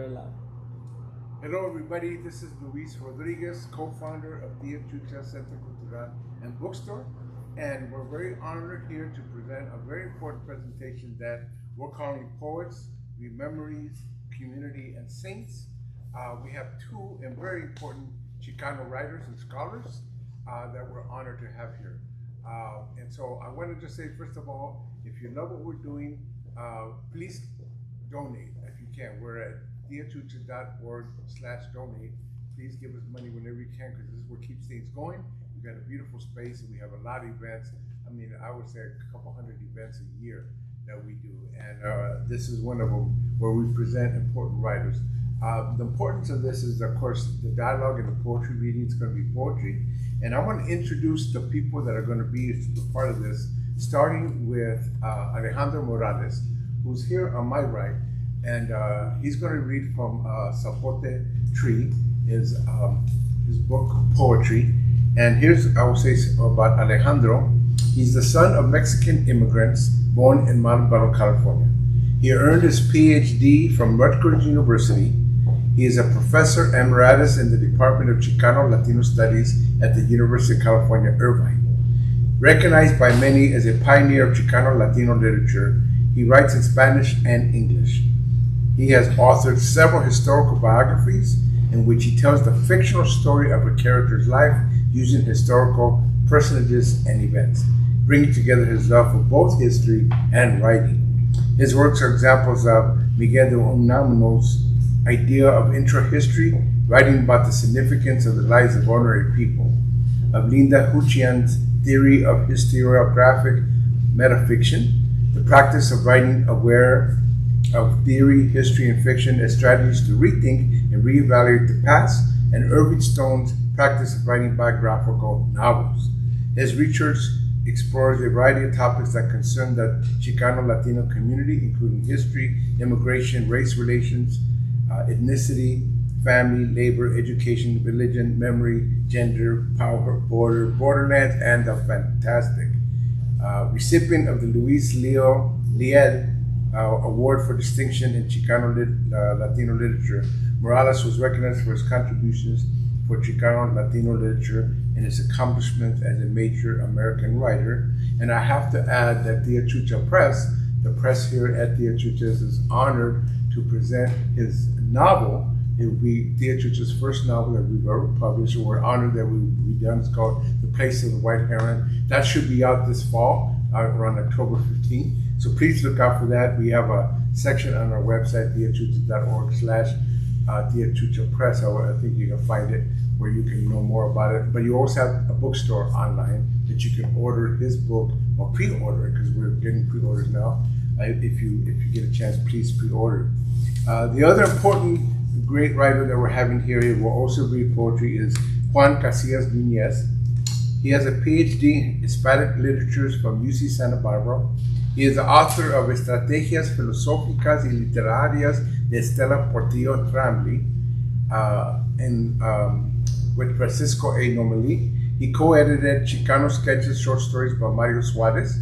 Umbrella. Hello, everybody. This is Luis Rodriguez, co-founder of Tia Chucha Centro Cultural and Bookstore, and we're very honored here to present a very important presentation that we're calling Poets, Rememories, Community, and Saints. We have two and very important Chicano writers and scholars that we're honored to have here. And so I want to just say, first of all, if you love what we're doing, please donate if you can. We're at diachucha.org/donate. Please give us money whenever you can, because this is what keeps things going. We've got a beautiful space and we have a lot of events. I mean, I would say a couple hundred events a year that we do. And this is one of them where we present important writers. The importance of this is, of course, the dialogue and the poetry reading is going to be poetry. And I want to introduce the people that are going to be a part of this, starting with Alejandro Morales, who's here on my right. And he's going to read from Zapote Tree, his book, Poetry. And here's, I will say about Alejandro. He's the son of Mexican immigrants born in Montebello, California. He earned his PhD from Rutgers University. He is a professor emeritus in the Department of Chicano Latino Studies at the University of California, Irvine. Recognized by many as a pioneer of Chicano Latino literature, he writes in Spanish and English. He has authored several historical biographies in which he tells the fictional story of a character's life using historical personages and events, bringing together his love for both history and writing. His works are examples of Miguel de Unamuno's idea of intra-history, writing about the significance of the lives of ordinary people, of Linda Huchian's theory of historiographic metafiction, the practice of writing aware of theory, history, and fiction as strategies to rethink and reevaluate the past, and Irving Stone's practice of writing biographical novels. His research explores a variety of topics that concern the Chicano Latino community, including history, immigration, race relations, ethnicity, family, labor, education, religion, memory, gender, power, borderlands, and the fantastic. Recipient of the Luis Liel Award for Distinction in Chicano Latino Literature, Morales was recognized for his contributions for Chicano Latino literature and his accomplishments as a major American writer. And I have to add that Tia Chucha Press, the press here at Tia Chucha's, is honored to present his novel. It will be Tia Chucha's first novel that we've ever published, and we're honored that we've done. It's called The Place of the White Heron. That should be out this fall, around October 15th. So please look out for that. We have a section on our website, diachucha.org/Tia Chucha Press. I think you can find it where you can know more about it. But you also have a bookstore online that you can order his book, or pre-order it, because we're getting pre-orders now. If you get a chance, please pre-order. The other important great writer that we're having here who will also read poetry is Juan Casillas Nunez. He has a PhD in Hispanic Literatures from UC Santa Barbara. He is the author of Estrategias Filosóficas y Literarias de Estela Portillo Trambly, with Francisco A. Nomeli. He co-edited Chicano Sketches, short stories by Mario Suarez.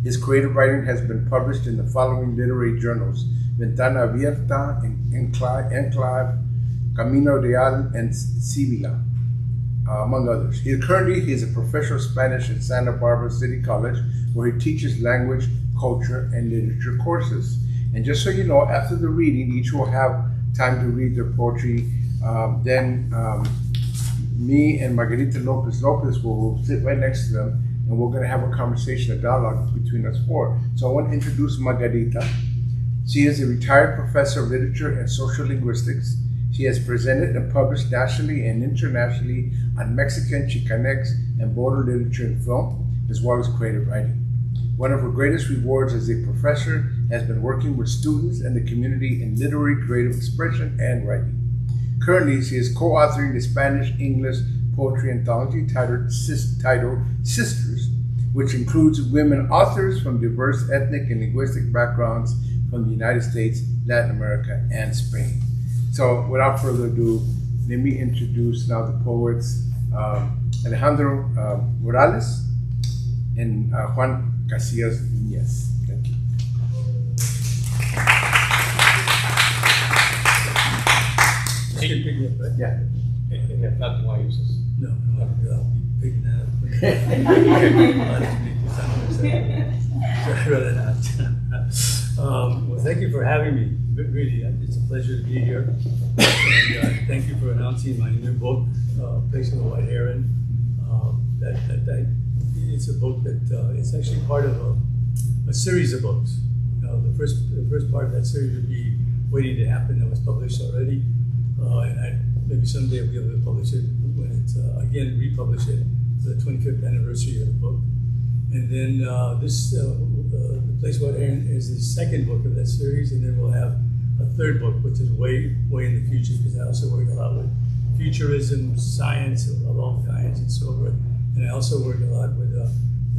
His creative writing has been published in the following literary journals: Ventana Abierta, Enclave, Camino Real, and Sibila, among others. He is a professor of Spanish at Santa Barbara City College, where he teaches language, culture, and literature courses. And just so you know, after the reading, each will have time to read their poetry. Then me and Margarita Lopez will sit right next to them, and we're going to have a conversation, a dialogue between us four. So I want to introduce Margarita. She is a retired professor of literature and social linguistics. She has presented and published nationally and internationally on Mexican, Chicanx, and border literature and film, as well as creative writing. One of her greatest rewards as a professor has been working with students and the community in literary creative expression and writing. Currently, she is co-authoring the Spanish-English poetry anthology titled Sisters, which includes women authors from diverse ethnic and linguistic backgrounds from the United States, Latin America, and Spain. So without further ado, let me introduce now the poets Alejandro Morales and Juan Casillas Nunez. Thank you. can pick it up, right? Yeah. And if not, do you want to use this? No, I'll be picking that up. I'd rather not. Well, thank you for having me. Really, it's a pleasure to be here. And thank you for announcing my new book, Place of the White Heron. It's a book that it's actually part of a series of books. The first part of that series would be Waiting to Happen, that was published already. Maybe someday I'll be able to publish it when it's again republish it for the 25th anniversary of the book. And then The Place White Heron is the second book of that series, and then we'll have a third book, which is way in the future, because I also work a lot with futurism, science of all kinds, and so forth. And I also work a lot with the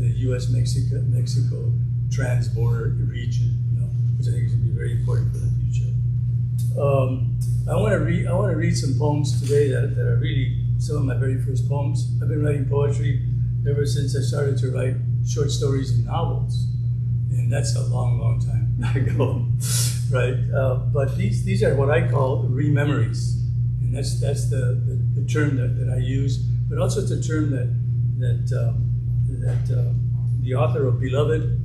U.S.-Mexico trans-border region, which I think is going to be very important for the future. I want to read some poems today that are really some of my very first poems. I've been writing poetry ever since I started to write short stories and novels, and that's a long time ago, right? But these are what I call rememories, and that's the term that I use. But also it's a term that the author of Beloved,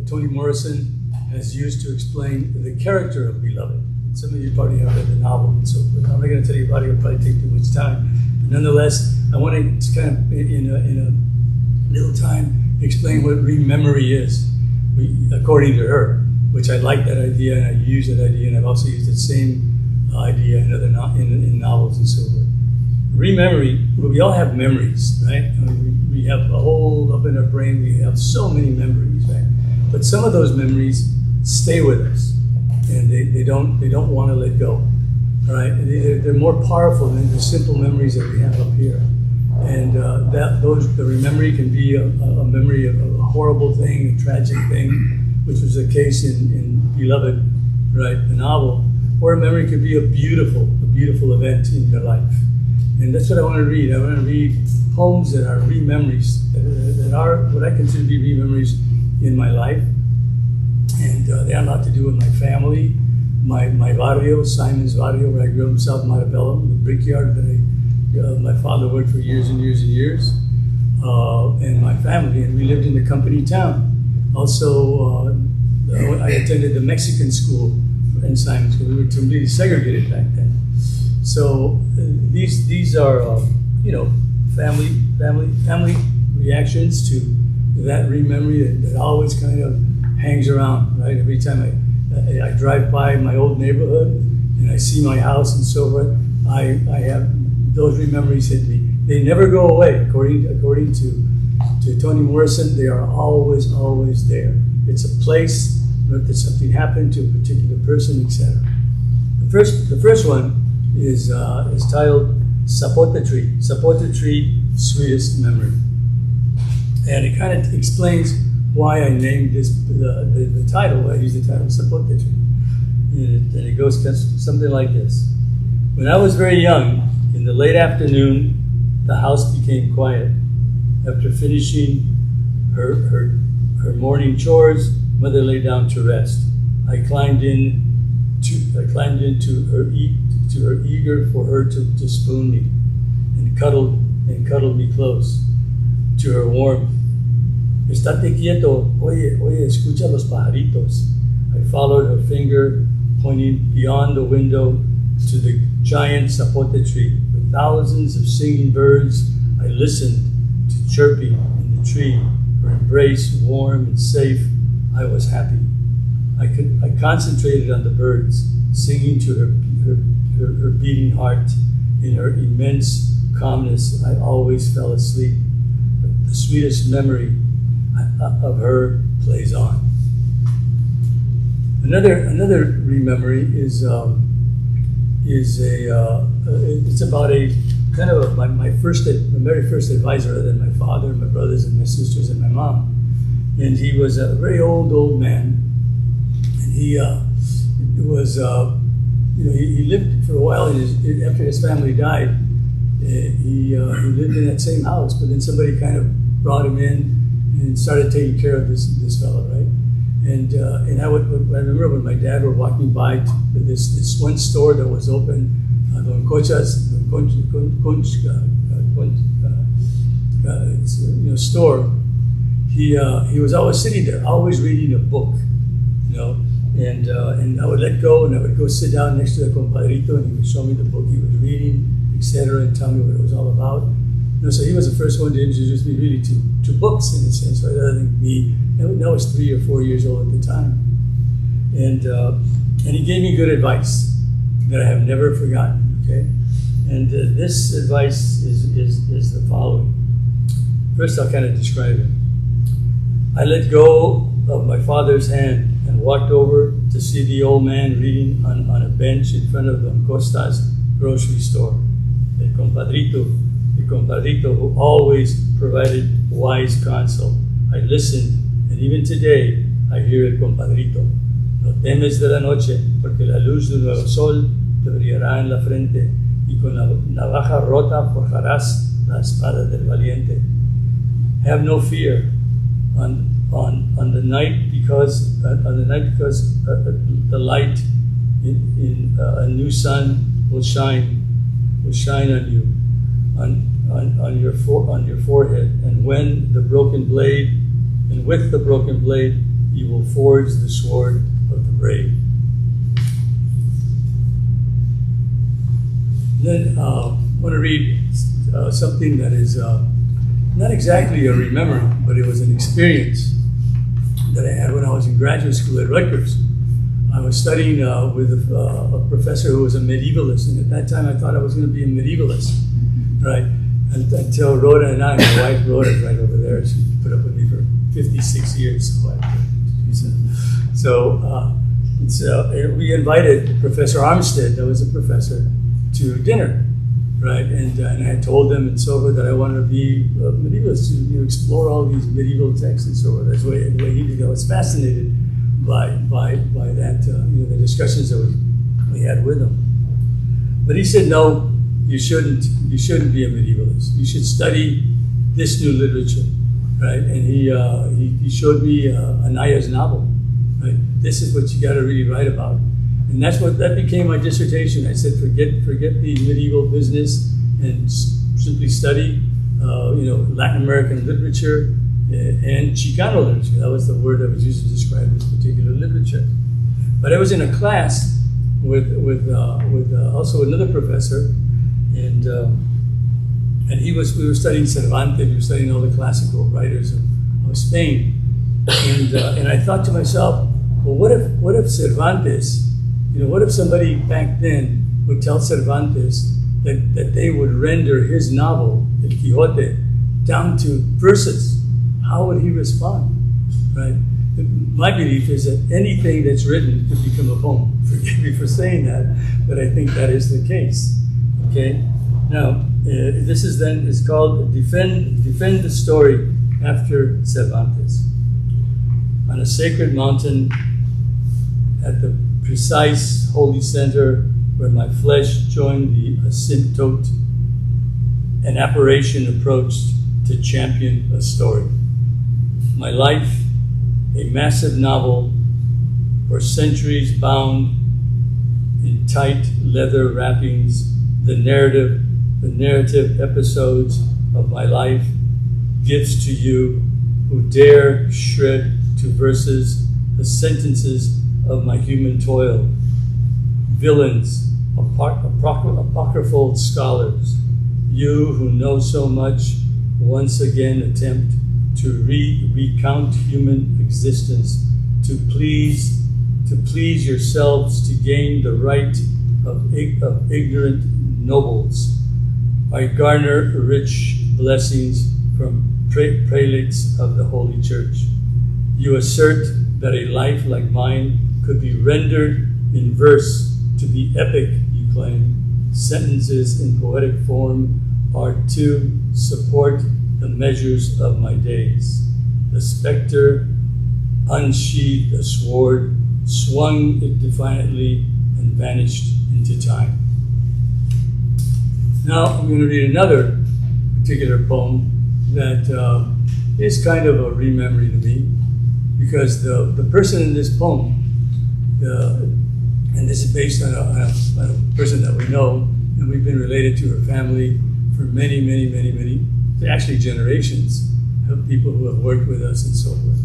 Toni Morrison, has used to explain the character of Beloved. Some of you probably have read the novel and so forth. I'm not going to tell you about it; it'll probably take too much time. But nonetheless, I want to kind of, in a little time, explain what rememory is, according to her. Which I like that idea, and I use that idea, and I've also used the same idea in other in novels and so forth. Rememory, we all have memories, right? I mean, we have a hole up in our brain. We have so many memories, right? But some of those memories stay with us, and they don't want to let go. All right, they're more powerful than the simple memories that we have up here. And the memory can be a memory of a horrible thing, a tragic thing, which was the case in Beloved, right, the novel. Or a memory could be a beautiful event in your life. And that's what I want to read. I want to read poems that are rememories, that are what I consider to be rememories in my life. And they have a lot to do with my family, my barrio, Simon's barrio, where I grew up in South Montebello, the brickyard that my father worked for years and years and years, and my family. And we lived in the company town. Also, I attended the Mexican school in Simon's because we were completely segregated back then. So these are family reactions to that rememory that always kind of hangs around, right? Every time I drive by my old neighborhood and I see my house and so forth, I have those rememories hit me. They never go away, according to Toni Morrison. They are always there. It's a place that something happened to a particular person, etc. The first one is titled Zapote Tree, Sweetest Memory. And it kind of explains why I named the title. I used the title Zapote Tree. And it goes something like this. When I was very young, in the late afternoon, the house became quiet. After finishing her morning chores, Mother lay down to rest. I climbed into her eager for her to spoon me, and cuddled me close to her warmth. Estate quieto, oye, escucha los pajaritos. I followed her finger, pointing beyond the window to the giant zapote tree. With thousands of singing birds, I listened to chirping in the tree, her embrace warm and safe. I was happy. I concentrated on the birds, singing to her beating heart. In her immense calmness, I always fell asleep. But the sweetest memory of her plays on. Another rememory is it's about a kind of my very first advisor, other than my father, my brothers, and my sisters, and my mom. And he was a very old man, and he lived for a while. After his family died, he lived in that same house. But then somebody kind of brought him in and started taking care of this fellow, right? And I remember when my dad were walking by this one store that was open Don Concha's store, he was always sitting there, always reading a book, and I would let go and I would go sit down next to the compadrito and he would show me the book he was reading, etc., and tell me what it was all about. So he was the first one to introduce me really to books in a sense, right? Other than me, and I was 3 or 4 years old at the time, and he gave me good advice that I have never forgotten. Okay, and this advice is the following. First, I'll kind of describe it. I let go of my father's hand and walked over to see the old man reading on a bench in front of Don Costa's grocery store. El compadrito who always provided wise counsel. I listened, and even today I hear el compadrito. No temes de la noche, porque la luz de un nuevo sol te brillará en la frente, y con la navaja rota forjarás la espada del valiente. Have no fear on the night because the light in a new sun will shine on you, on your forehead, and when the broken blade, and with the broken blade, you will forge the sword of the brave. Then I want to read something that is not exactly a rememory, but it was an experience that I had when I was in graduate school at Rutgers. I was studying with a professor who was a medievalist, and at that time I thought I was going to be a medievalist, right? Until Rhoda and I, my wife Rhoda is right over there, she put up with me for 56 years. So we invited Professor Armstead, that was a professor, to dinner, right? And I had told them and so forth that I wanted to be a medievalist, to explore all these medieval texts and so forth. That's the way he did. I was fascinated by that, the discussions that we had with him. But he said, no, you shouldn't be a medievalist. You should study this new literature, right? And he showed me Anaya's novel, right? This is what you got to really write about. And that became my dissertation. I said, forget the medieval business and simply study, Latin American literature and Chicano literature. That was the word that was used to describe this particular literature. But I was in a class with also another professor, and we were studying Cervantes. We were studying all the classical writers of Spain, and I thought to myself, well, what if Cervantes? What if somebody back then would tell Cervantes that they would render his novel, El Quijote, down to verses? How would he respond, right? My belief is that anything that's written could become a poem. Forgive me for saying that, but I think that is the case, okay? Now, this is called Defend the Story After Cervantes. On a sacred mountain at the precise holy center where my flesh joined the asymptote, an apparition approached to champion a story. My life, a massive novel, for centuries bound in tight leather wrappings, the narrative episodes of my life, gifts to you who dare shred to verses the sentences of my human toil, villains, apocryphal scholars, you who know so much, once again attempt to recount human existence, to please yourselves, to gain the right of ignorant nobles. I garner rich blessings from prelates of the Holy Church. You assert that a life like mine could be rendered in verse to be epic, you claim. Sentences in poetic form are to support the measures of my days. The specter unsheathed a sword, swung it defiantly, and vanished into time. Now I'm going to read another particular poem that is kind of a rememory to me, because the person in this poem, and this is based on a person that we know, and we've been related to her family for many, many, many, many, actually generations of people who have worked with us and so forth.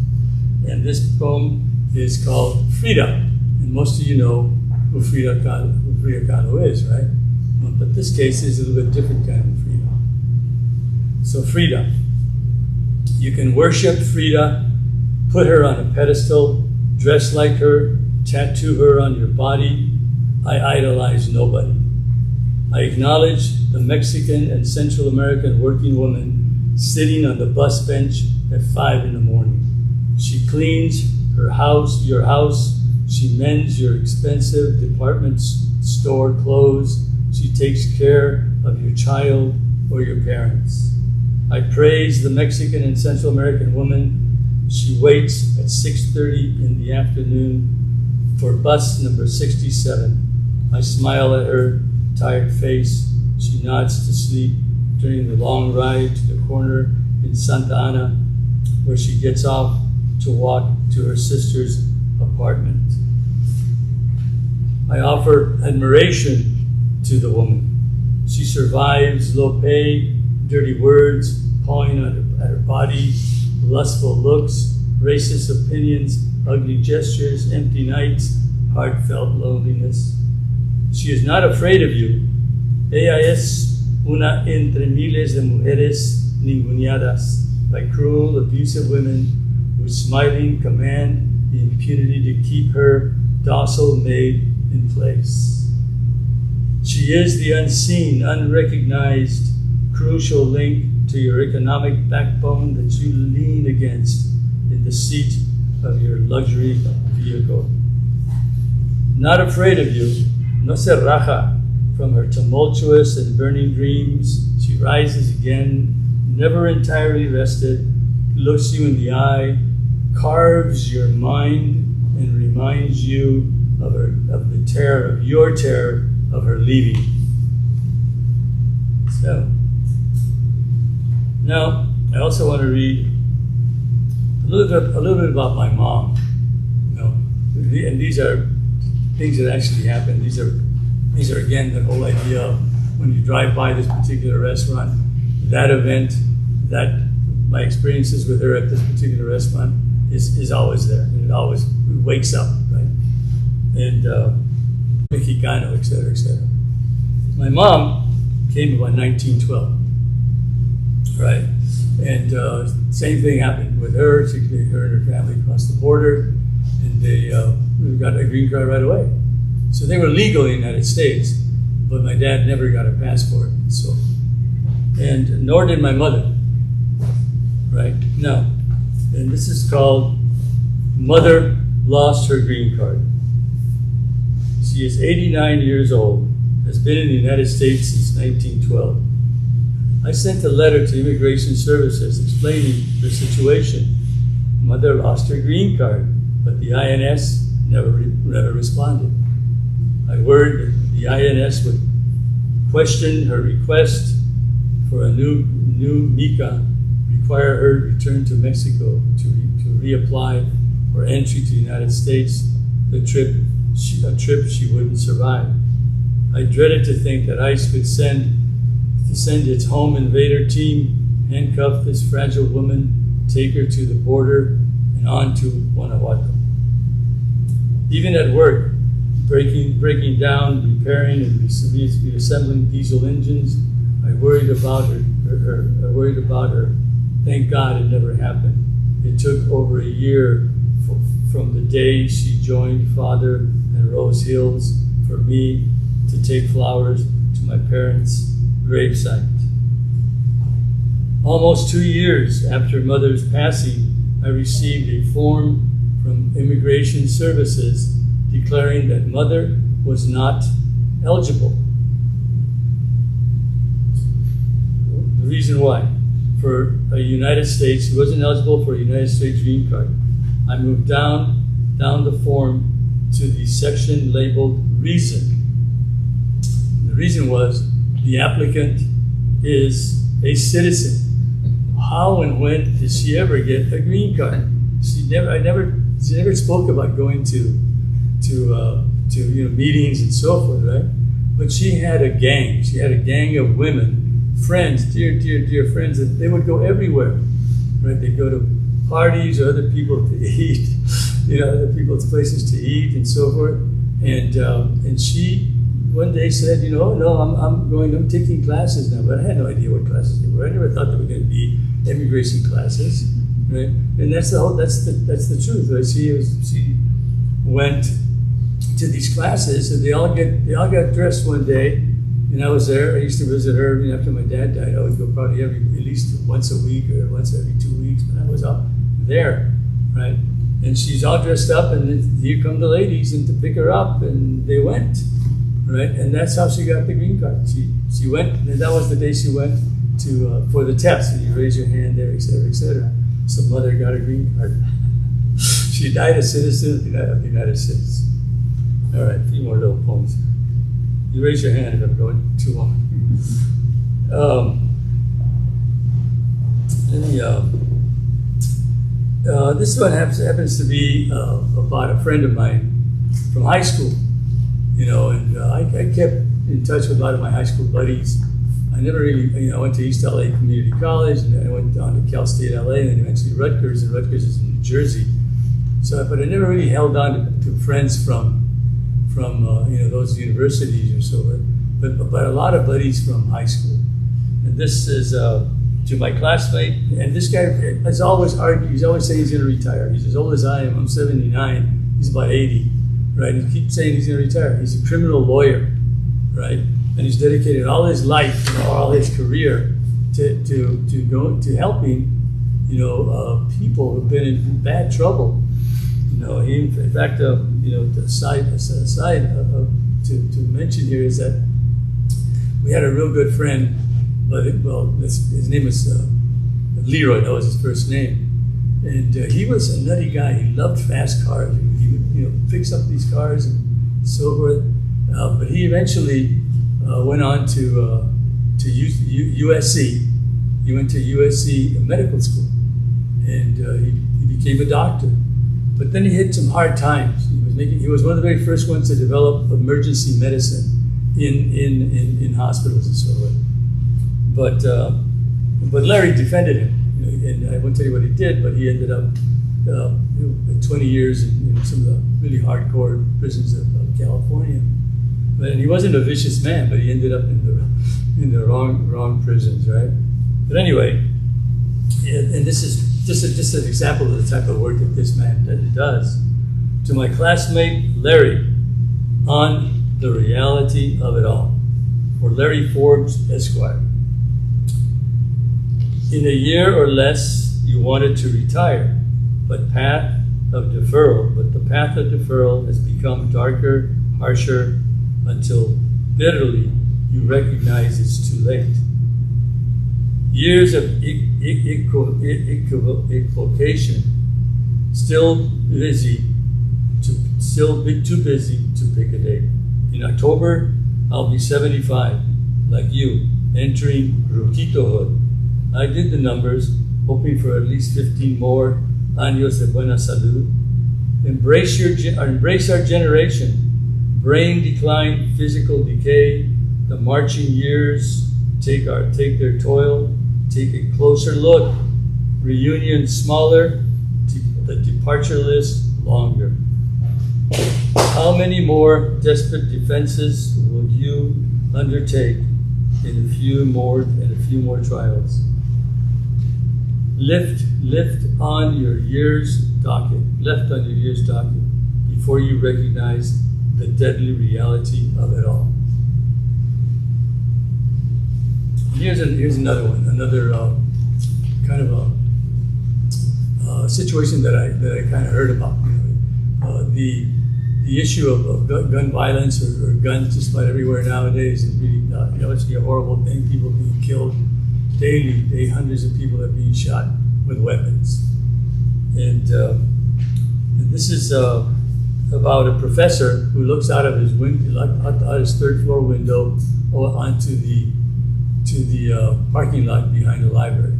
And this poem is called Frida, and most of you know who Frida Kahlo is, right? But this case is a little bit different kind of Frida. So Frida, you can worship Frida, put her on a pedestal, dress like her, tattoo her on your body. I idolize nobody. I acknowledge the Mexican and Central American working woman sitting on the bus bench at 5 in the morning. She cleans her house, your house. She mends your expensive department store clothes. She takes care of your child or your parents. I praise the Mexican and Central American woman. She waits at 6:30 in the afternoon for bus number 67. I smile at her tired face. She nods to sleep during the long ride to the corner in Santa Ana, where she gets off to walk to her sister's apartment. I offer admiration to the woman. She survives low pay, dirty words, pawing at her body, lustful looks, racist opinions, ugly gestures, empty nights, heartfelt loneliness. She is not afraid of you. Ella es una entre miles de mujeres ninguneadas by cruel, abusive women who smiling command the impunity to keep her docile maid in place. She is the unseen, unrecognized, crucial link to your economic backbone that you lean against in the seat of your luxury vehicle. Not afraid of you, no se raja from her tumultuous and burning dreams. She rises again, never entirely rested, looks you in the eye, carves your mind, and reminds you of the terror, of your terror of her leaving. So, now I also want to read a little bit about my mom. You know, and these are things that actually happened. These are again the whole idea of when you drive by this particular restaurant, that event, that my experiences with her at this particular restaurant is always there, and it always wakes up, right? And Mexicano, et cetera, et cetera. My mom came about 1912, right? And same thing happened with her. Her and her family crossed the border, and they got a green card right away. So they were legal in the United States, but my dad never got a passport. So, and nor did my mother, right? No. And this is called Mother Lost Her Green Card. She is 89 years old, has been in the United States since 1912. I sent a letter to Immigration Services explaining the situation. Mother lost her green card, but the INS never responded. I worried that the INS would question her request for a new MICA, require her to return to Mexico to reapply for entry to the United States, a trip she wouldn't survive. I dreaded to think that ICE could send its home invader team, handcuff this fragile woman, take her to the border and on to Guanajuato. Even at work, breaking down, repairing, and reassembling diesel engines, I worried about her. Thank God it never happened. It took over a year from the day she joined Father and Rose Hills for me to take flowers to my parents' gravesite. Almost 2 years after Mother's passing, I received a form from Immigration Services declaring that Mother was not eligible. The reason why? For a United States, she wasn't eligible for a United States green card. I moved down the form to the section labeled reason. And the reason was the applicant is a citizen. How and when did she ever get a green card? She never spoke about going to meetings and so forth, right? But she had a gang. She had a gang of women, friends, dear friends, that they would go everywhere, right? They'd go to parties or other people to eat, other people's places to eat and so forth. And she one day said, no, I'm taking classes now. But I had no idea what classes they were. I never thought they were going to be immigration classes, right? And that's the truth, right? She went to these classes, and they all got dressed one day, and I was there. I used to visit her after my dad died. I would go probably at least once a week or once every 2 weeks, but I was up there, right? And she's all dressed up, and then here come the ladies and to pick her up, and they went, right? And that's how she got the green card. She went, and that was the day she went to for the test. And you raise your hand there, et cetera, et cetera. Some mother got a green card. She died a citizen of the United States. All right, a few more little poems. You raise your hand if I'm going too long. This one happens to be about a friend of mine from high school, and I kept in touch with a lot of my high school buddies. I never really, I went to East LA Community College, and then I went down to Cal State LA, and then eventually Rutgers, and Rutgers is in New Jersey. But I never really held on to friends from those universities or so. But a lot of buddies from high school. And this is to my classmate. And this guy has always argued. He's always saying he's going to retire. He's as old as I am. I'm 79. He's about 80, right? He keeps saying he's going to retire. He's a criminal lawyer, right? And he's dedicated all his life, all his career to helping, people who've been in bad trouble. In fact, the side to mention here is that we had a real good friend, but his name was Leroy. That was his first name, and he was a nutty guy. He loved fast cars. He would fix up these cars and so forth. But he eventually went on to USC. He went to USC medical school, and he became a doctor. But then he hit some hard times. He was one of the very first ones to develop emergency medicine in hospitals and so on. But Larry defended him, and I won't tell you what he did, but he ended up 20 years in some of the really hardcore prisons of California. And he wasn't a vicious man, but he ended up in the wrong prisons, right? But anyway, and this is just an example of the type of work that this man does. To my classmate, Larry, on the reality of it all. For Larry Forbes, Esquire. In a year or less, you wanted to retire, but the path of deferral has become darker, harsher, until bitterly you recognize it's too late. Years of equivocation, still too busy to pick a date. In October, I'll be 75, like you, entering Ruquitohood. I did the numbers, hoping for at least 15 more años de buena salud. Embrace our generation. Brain decline, physical decay, the marching years take their toll. Take a closer look. Reunion smaller, the departure list longer. How many more desperate defenses will you undertake in a few more trials? Left on your year's docket before you recognize the deadly reality of it all. Here's another one, another kind of a situation that I kind of heard about. The issue of gun violence or guns just about everywhere nowadays is really obviously a horrible thing. People being killed daily, hundreds of people are being shot with weapons, and this is about a professor who looks out of his window, out his third floor window, onto the parking lot behind the library.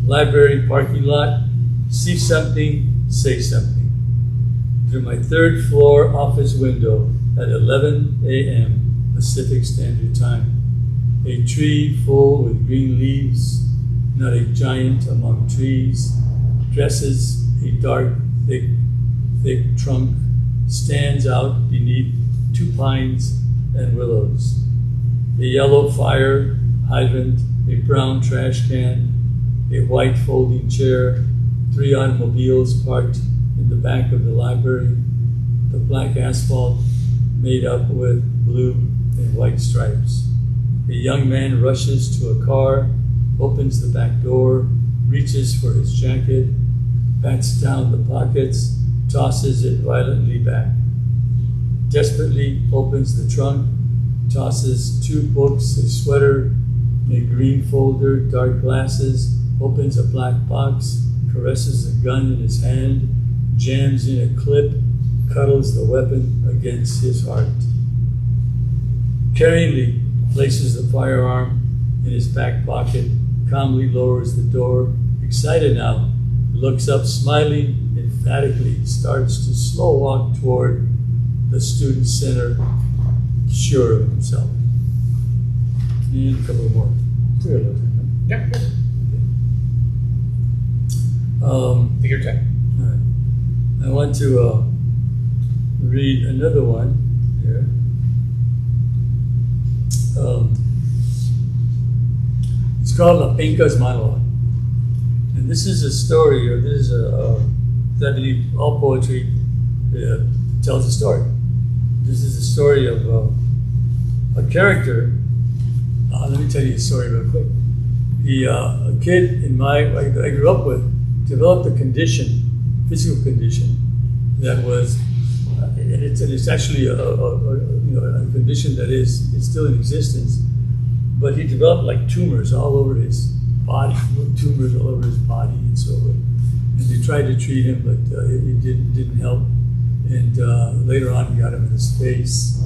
Library parking lot, see something, say something. Through my third floor office window, at 11 a.m. Pacific Standard Time. A tree full with green leaves, not a giant among trees, dresses a dark, thick trunk, stands out beneath 2 pines and willows. A yellow fire hydrant, a brown trash can, a white folding chair, 3 automobiles parked in the back of the library, the black asphalt made up with blue and white stripes. A young man rushes to a car, opens the back door, reaches for his jacket, pats down the pockets, tosses it violently back. Desperately opens the trunk, tosses 2 books, a sweater, a green folder, dark glasses, opens a black box, caresses a gun in his hand, jams in a clip, cuddles the weapon against his heart. Carringly places the firearm in his back pocket, calmly lowers the door, excited now, looks up smiling emphatically, starts to slow walk toward the student center, sure of himself. And a couple more. Yeah, good. Take your time. All right. I want to read another one here. It's called La Penca's Monologue. And this is a story, or this is I believe all poetry tells a story. This is a story of a character. Let me tell you a story real quick. A kid I grew up with developed a condition, physical condition, that was, and it's actually a condition that is still in existence, but he developed like tumors all over his body, tumors all over his body and so on. And they tried to treat him, but it didn't help. And later on, he got him in his face,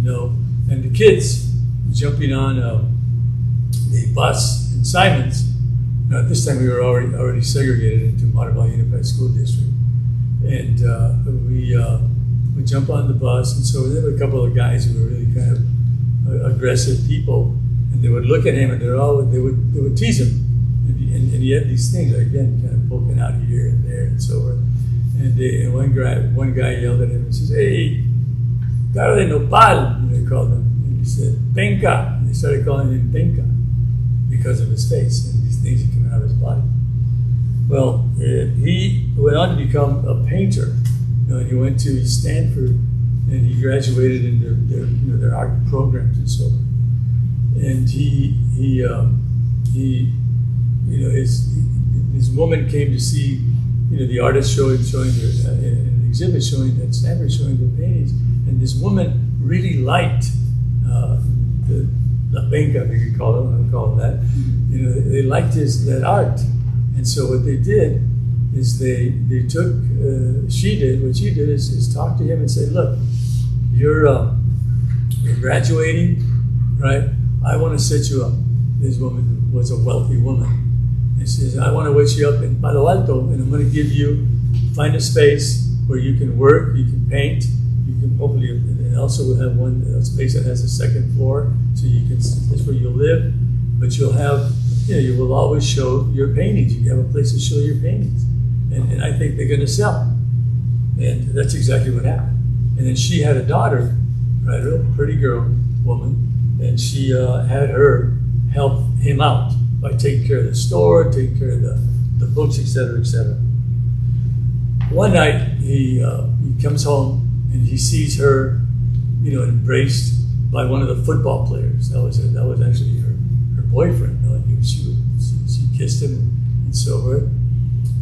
and the kids jumping on a bus in Simons. At this time, we were already segregated into Montevallo Unified School District, and we jump on the bus. And so there were a couple of guys who were really kind of aggressive people, and they would look at him, and they would tease him, and he had these things again, kind of poking out here and there and so on. And one guy yelled at him and says, "Hey, cara de nopal," they called him. And he said, "Penca." And they started calling him Penca because of his face and these things that came out of his body. Well, he went on to become a painter. And he went to Stanford, and he graduated into their art programs and so on. And his woman came to see the artist showing their an exhibit showing at Stanford, showing their paintings, and this woman really liked the La Penca, if you could call it that. They liked that art, and so what they did is they took what she did is talk to him and say, "Look, you're graduating, right? I want to set you up." This woman was a wealthy woman. And she says, "I want to wake you up in Palo Alto, and I'm going to find a space where you can work, you can paint, you can hopefully, and also we'll have one space that has a second floor, so that's where you'll live, but you'll have, you will always show your paintings. You have a place to show your paintings, and I think they're going to sell." And that's exactly what happened. And then she had a daughter, right, a real pretty woman, and she had her help him out by taking care of the store, taking care of the books, et cetera, et cetera. One night, he comes home and he sees her, embraced by one of the football players. That was actually her boyfriend. She kissed him and so forth.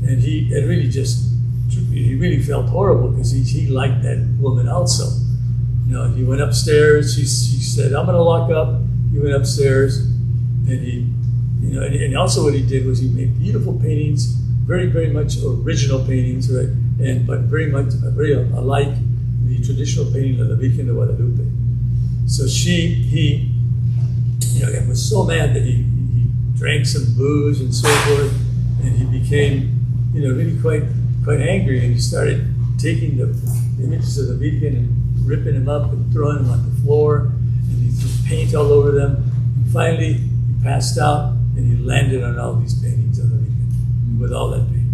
And he really felt horrible because he liked that woman also. He went upstairs. She said, "I'm going to lock up." He went upstairs, and and also what he did was he made beautiful paintings, very, very much original paintings, right? But very alike the traditional painting of the Virgen de Guadalupe. So he was so mad that he drank some booze and so forth, and he became, really quite angry, and he started taking the images of the Virgen and ripping them up and throwing them on the floor, and he threw paint all over them. And finally, he passed out, and he landed on all these paintings on the weekend with all that paint.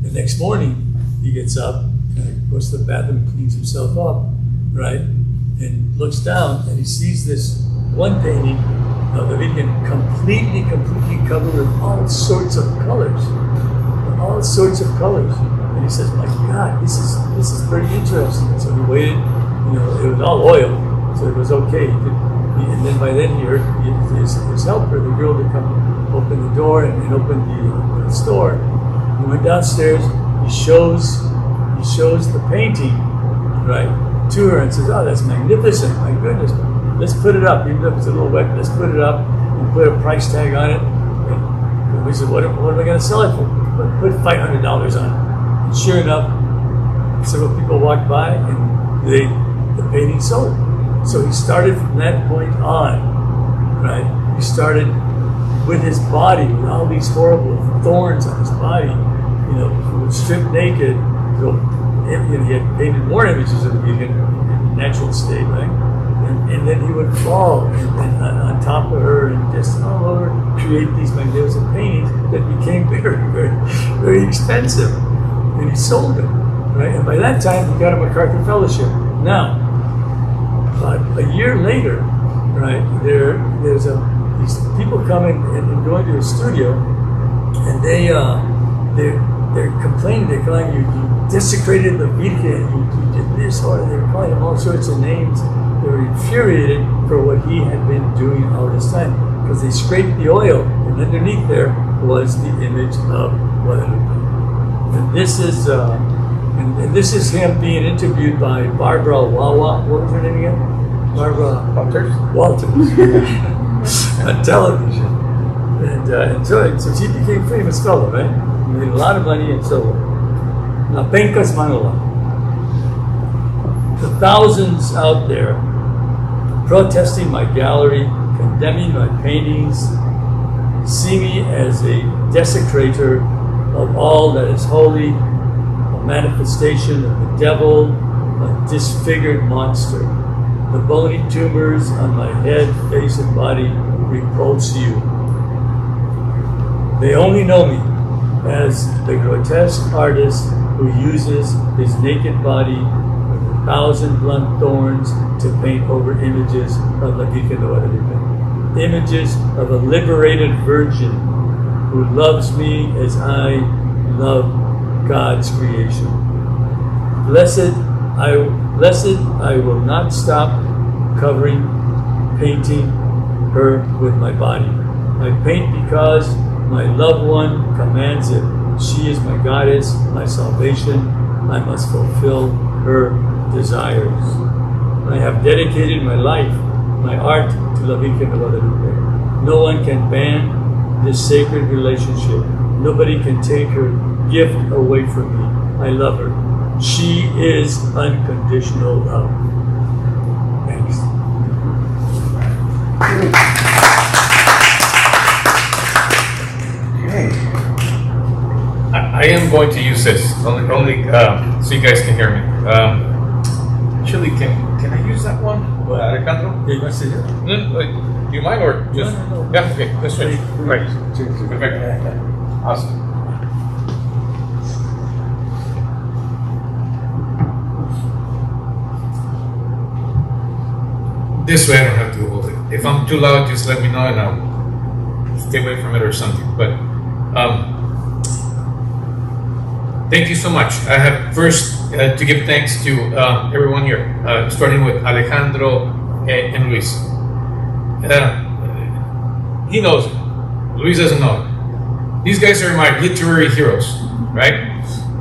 The next morning, he gets up and goes to the bathroom, cleans himself up, right, and looks down, and he sees this one painting of the Virgin completely covered with all sorts of colors. All sorts of colors. And he says, my God, this is pretty interesting. So he waited, it was all oil, so it was okay. And then by then he heard his helper, the girl, to come open the door and open the store. He went downstairs, he shows the painting, right, to her and says, oh, that's magnificent, my goodness. Let's put it up, even if it's a little wet, let's put it up and put a price tag on it. And we said, what am I going to sell it for? Put $500 on it. And sure enough, several people walked by and the painting sold. So he started from that point on, right? He started with his body, with all these horrible thorns on his body, he was stripped naked. So, he had painted more images of the Virgin in natural state, right? And then he would fall on top of her and just all over, create these magnificent paintings that became very, very, very expensive. And he sold them, right? And by that time, he got a MacArthur Fellowship. Now, about a year later, right, there's these people coming and going to his studio, and they're complaining. They're calling you desecrated the Virgin, you did this, or they're calling him all sorts of names. They were infuriated for what he had been doing all this time, because they scraped the oil, and underneath there was the image of Guadalupe. And this is him being interviewed by Barbara Wawa. What was her name again? Barbara Walters on television. And so she became a famous fellow, right? Made a lot of money, and so La Pencas Manila. The thousands out there protesting my gallery, condemning my paintings, see me as a desecrator of all that is holy, a manifestation of the devil, a disfigured monster. The bony tumors on my head, face, and body repulse you. They only know me as the grotesque artist who uses his naked body with 1,000 blunt thorns to paint over images of La Virgen de Guadalupe. Images of a liberated virgin who loves me as I love God's creation. Blessed I will not stop covering, painting her with my body. I paint because my loved one commands it. She is my goddess, my salvation. I must fulfill her desires. I have dedicated my life, my art to La Virgen de Guadalupe. No one can ban this sacred relationship. Nobody can take her gift away from me. I love her. She is unconditional love. Thanks. I am going to use this only so you guys can hear me. Actually, can I use that one, Alejandro? Yeah, you want to sit here? Do you mind or just? No. Yeah. Okay. Let's switch. Right. Perfect. Awesome. This way I don't have to hold it. If I'm too loud, just let me know and I'll stay away from it or something. But thank you so much. I have first to give thanks to everyone here, starting with Alejandro and Luis. He knows it. Luis doesn't know it. These guys are my literary heroes, right?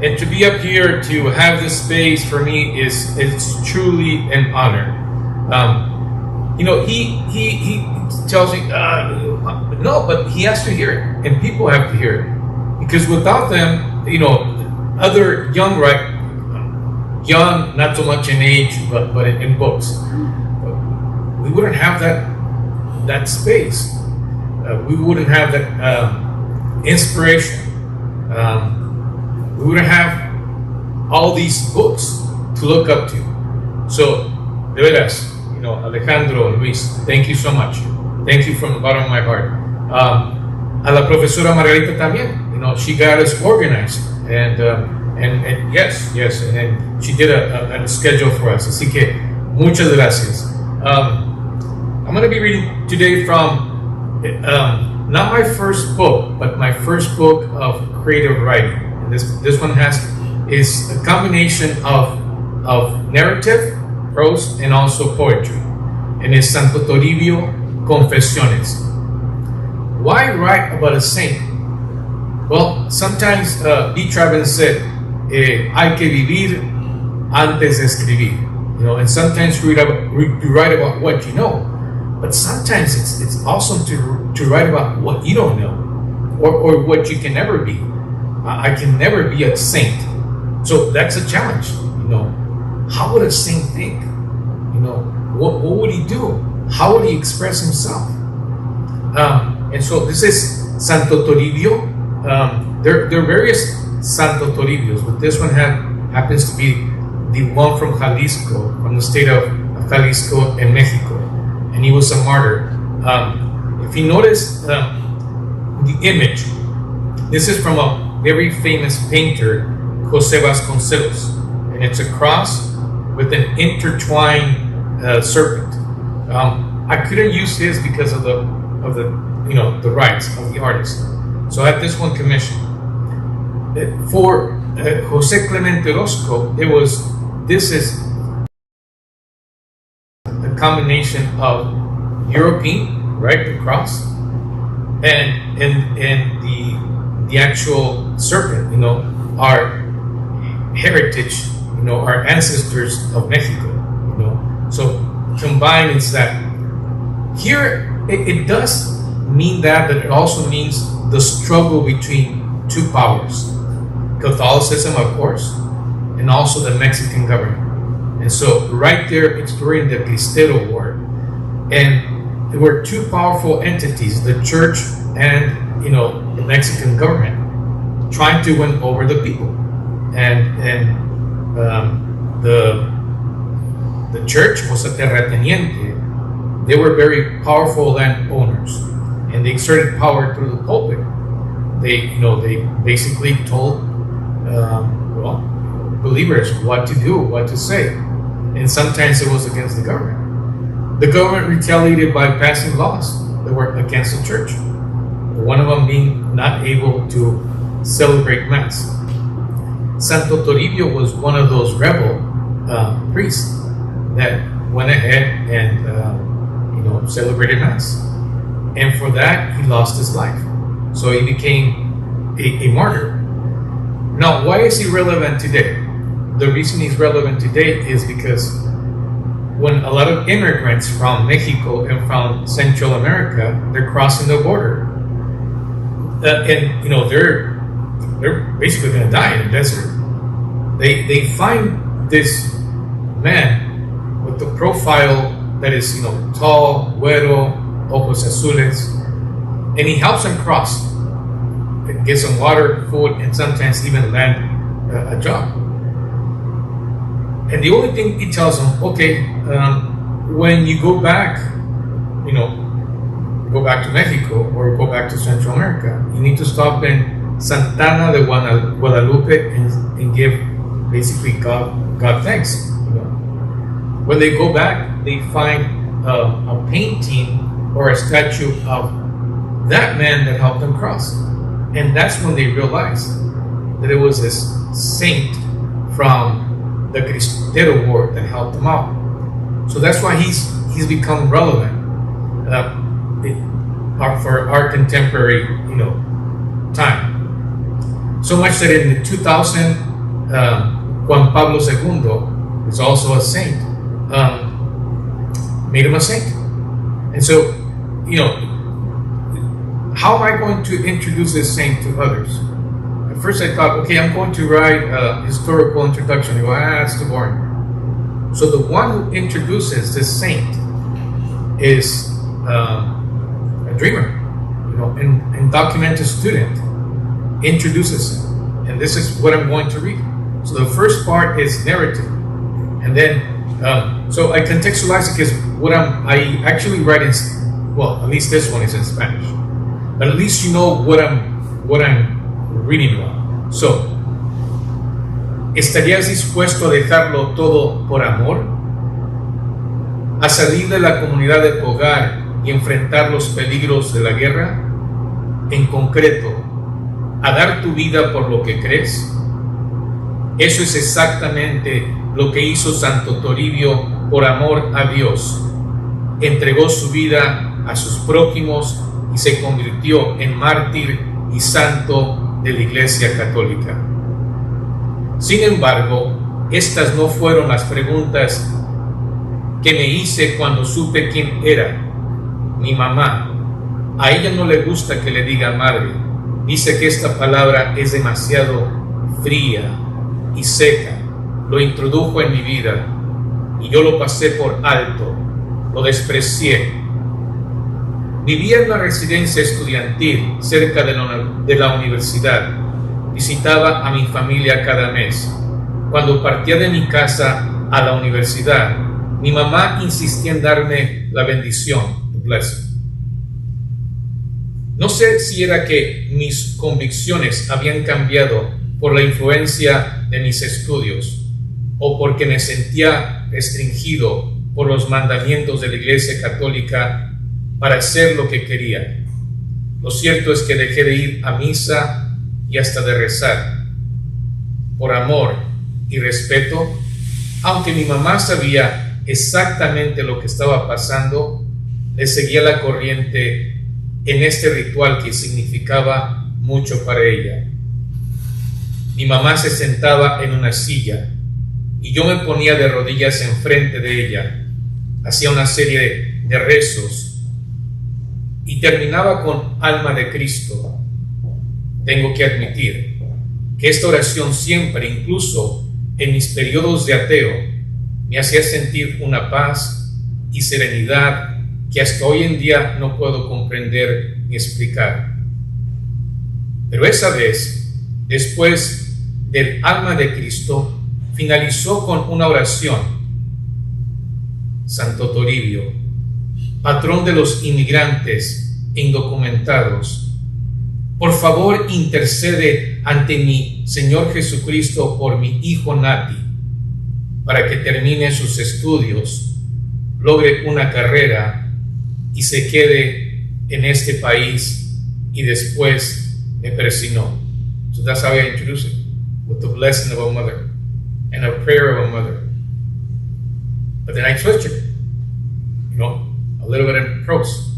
And to be up here to have this space for me it's truly an honor. He tells me, no, but he has to hear it, and people have to hear it, because without them, other young, not so much in age, but in books, we wouldn't have that space. We wouldn't have that inspiration. We wouldn't have all these books to look up to. So de veras, Alejandro, Luis, thank you so much. Thank you from the bottom of my heart. A la profesora Margarita también, she got us organized, and yes, and she did a schedule for us. Así que muchas gracias. I'm going to be reading today from not my first book, but my first book of creative writing. And this one is a combination of narrative, prose, and also poetry. And it's Santo Toribio Confesiones. Why write about a saint? Well, sometimes B. Traven said, hay que vivir antes de escribir. And sometimes you write about what you know, but sometimes it's awesome to write about what you don't know, or what you can never be. I can never be a saint. So that's a challenge. How would a saint think? What would he do? How would he express himself? And so this is Santo Toribio. There are various Santo Toribios, but this one happens to be the one from Jalisco, from the state of Jalisco in Mexico, and he was a martyr. If you notice the image, this is from a very famous painter, Jose Vasconcelos, and it's a cross with an intertwined serpent. I couldn't use his because of the rights of the artist, so I had this one commissioned. For Jose Clemente Orozco, this is a combination of European, right, the cross, and the actual serpent, our heritage, our ancestors of Mexico, So combined, it's that here it does mean that, but it also means the struggle between two powers. Catholicism, of course, and also the Mexican government. And so right there, it's during the Cristero War. And there were two powerful entities, the church and, the Mexican government, trying to win over the people. And the church was a terrateniente. They were very powerful landowners, and they exerted power through the pulpit. They basically told believers what to do, what to say, and sometimes it was against the government. The government retaliated by passing laws that were against the church. One of them being not able to celebrate Mass. Santo Toribio was one of those rebel priests that went ahead and celebrated Mass, and for that he lost his life. So he became a martyr. Now, why is he relevant today? The reason he's relevant today is because when a lot of immigrants from Mexico and from Central America, they're crossing the border, and they're basically going to die in the desert. They find this man with the profile that is tall, güero, ojos azules, and he helps them cross, get some water, food, and sometimes even land a job. And the only thing he tells them, okay, when you go back, go back to Mexico or go back to Central America, you need to stop in Santana de Guadalupe and give basically God thanks. When they go back, they find a painting or a statue of that man that helped them cross. And that's when they realized that it was this saint from the Cristero War that helped them out. So that's why he's become relevant for our contemporary time. So much that in the 2000, Juan Pablo II is also a saint, made him a saint. And so, how am I going to introduce this saint to others? At first I thought, okay, I'm going to write a historical introduction. I go, that's too boring. So the one who introduces this saint is a dreamer, and documented student introduces him. And this is what I'm going to read. So the first part is narrative, and then So I contextualize it because I actually write in, well, at least this one is in Spanish, but at least you know what I'm reading about. So, ¿estarías dispuesto a dejarlo todo por amor? ¿A salir de la comunidad de tu hogar y enfrentar los peligros de la guerra? En concreto, ¿a dar tu vida por lo que crees? Eso es exactamente lo que hizo Santo Toribio por amor a Dios. Entregó su vida a sus prójimos y se convirtió en mártir y santo de la Iglesia Católica. Sin embargo, estas no fueron las preguntas que me hice cuando supe quién era mi mamá. A ella no le gusta que le diga madre. Dice que esta palabra es demasiado fría y seca. Lo introdujo en mi vida y yo lo pasé por alto, lo desprecié. Vivía en una residencia estudiantil cerca de la universidad. Visitaba a mi familia cada mes. Cuando partía de mi casa a la universidad, mi mamá insistía en darme la bendición, the blessing. No sé si era que mis convicciones habían cambiado por la influencia de mis estudios o porque me sentía restringido por los mandamientos de la Iglesia Católica para hacer lo que quería. Lo cierto es que dejé de ir a misa y hasta de rezar. Por amor y respeto, aunque mi mamá sabía exactamente lo que estaba pasando, le seguía la corriente en este ritual que significaba mucho para ella. Mi mamá se sentaba en una silla y yo me ponía de rodillas enfrente de ella, hacía una serie de rezos y terminaba con alma de Cristo. Tengo que admitir que esta oración siempre, incluso en mis periodos de ateo, me hacía sentir una paz y serenidad que hasta hoy en día no puedo comprender ni explicar. Pero esa vez, después del alma de Cristo, finalizó con una oración. Santo Toribio, patrón de los inmigrantes e indocumentados, por favor intercede ante mi Señor Jesucristo por mi hijo Nati, para que termine sus estudios, logre una carrera y se quede en este país, y después me persignó. So that's how I introduce it, with the blessing of a mother and a prayer of a mother. But then I switch it, a little bit in prose.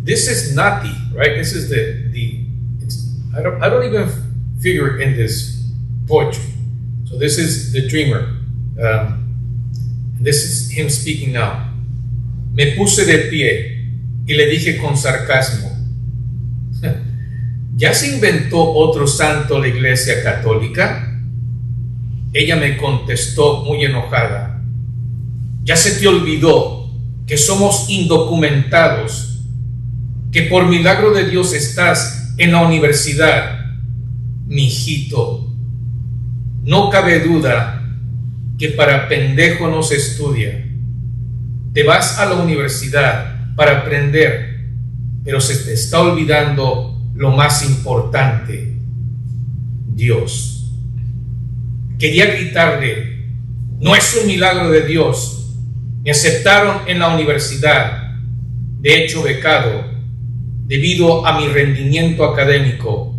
This is Nati, right? This is I don't even figure in this poetry. So this is the dreamer. This is him speaking now. Me puse de pie y le dije con sarcasmo, ¿ya se inventó otro santo la Iglesia Católica? Ella me contestó muy enojada, ¿ya se te olvidó que somos indocumentados, que por milagro de Dios estás en la universidad? Mijito, no cabe duda que para pendejo no se estudia. Te vas a la universidad para aprender, pero se te está olvidando lo más importante, Dios. Quería gritarle, no es un milagro de Dios. Me aceptaron en la universidad, de hecho becado, debido a mi rendimiento académico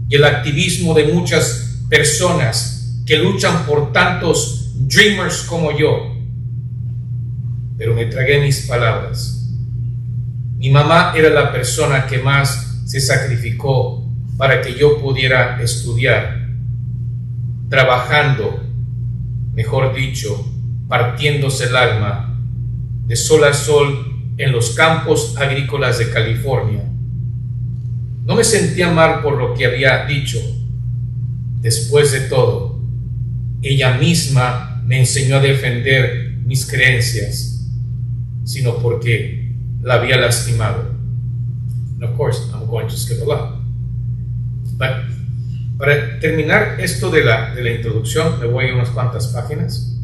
y el activismo de muchas personas que luchan por tantos dreamers como yo. Pero me tragué mis palabras. Mi mamá era la persona que más se sacrificó para que yo pudiera estudiar, trabajando, mejor dicho, partiéndose el alma, de sol a sol en los campos agrícolas de California. No me sentía mal por lo que había dicho. Después de todo, ella misma me enseñó a defender mis creencias, sino porque la había lastimado. And of course, I'm going to skip a lot. But, para terminar esto de la introducción, me voy a unas cuantas páginas.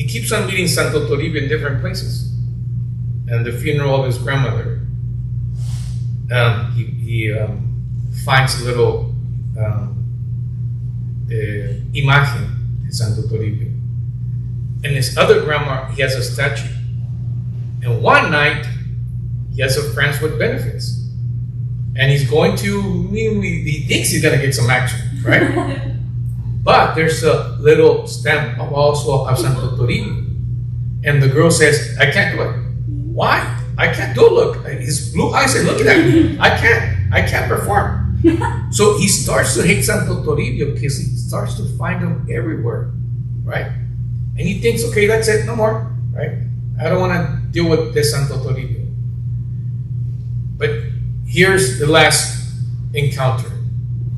he keeps on meeting Santo Toribio in different places. And the funeral of his grandmother, he finds a little imagen de Santo Toribio. And his other grandma, he has a statue. And one night, he has a friends with benefits. And he's going to, he thinks he's going to get some action, right? But there's a little stamp also of Santo Toribio. And the girl says, I can't do it. Why? I can't do it. Look, his blue eyes are looking at me. I can't perform. So he starts to hate Santo Toribio because he starts to find him everywhere, right? And he thinks, okay, that's it, no more, right? I don't want to deal with this Santo Toribio. But here's the last encounter.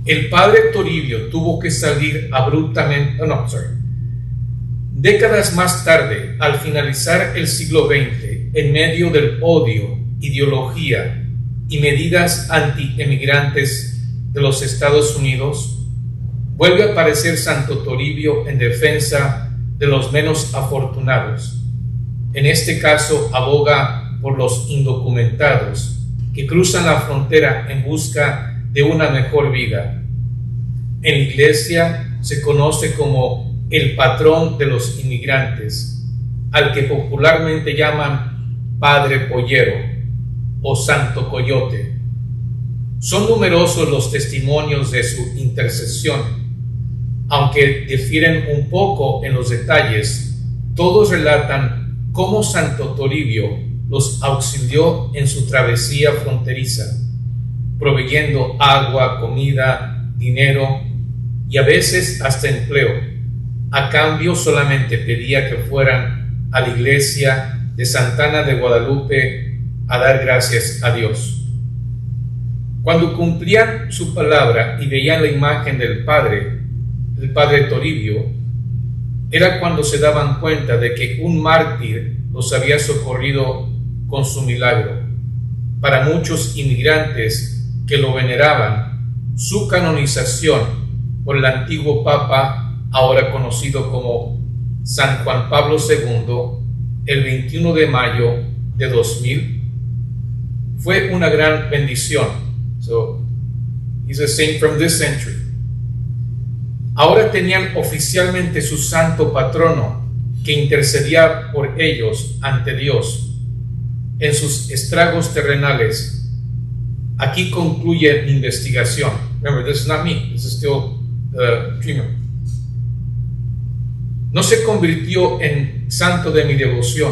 El padre Toribio tuvo que salir abruptamente, décadas más tarde, al finalizar el siglo XX, en medio del odio, ideología y medidas anti-emigrantes de los Estados Unidos, vuelve a aparecer Santo Toribio en defensa de los menos afortunados. En este caso, aboga por los indocumentados que cruzan la frontera en busca de una mejor vida. En la iglesia se conoce como el patrón de los inmigrantes, al que popularmente llaman Padre Pollero o Santo Coyote. Son numerosos los testimonios de su intercesión. Aunque difieren un poco en los detalles, todos relatan cómo Santo Toribio los auxilió en su travesía fronteriza, proveyendo agua, comida, dinero y a veces hasta empleo. A cambio solamente pedía que fueran a la iglesia de Santana de Guadalupe a dar gracias a Dios. Cuando cumplían su palabra y veían la imagen del Padre Toribio, era cuando se daban cuenta de que un mártir los había socorrido con su milagro. Para muchos inmigrantes que lo veneraban, su canonización por el antiguo Papa, ahora conocido como San Juan Pablo II, el 21 de mayo de 2000, fue una gran bendición. So, he's a saint from this century. Ahora tenían oficialmente su santo patrono que intercedía por ellos ante Dios en sus estragos terrenales. Aquí concluye mi investigación. Remember, this is not me. This is still Dreamer. No se convirtió en santo de mi devoción,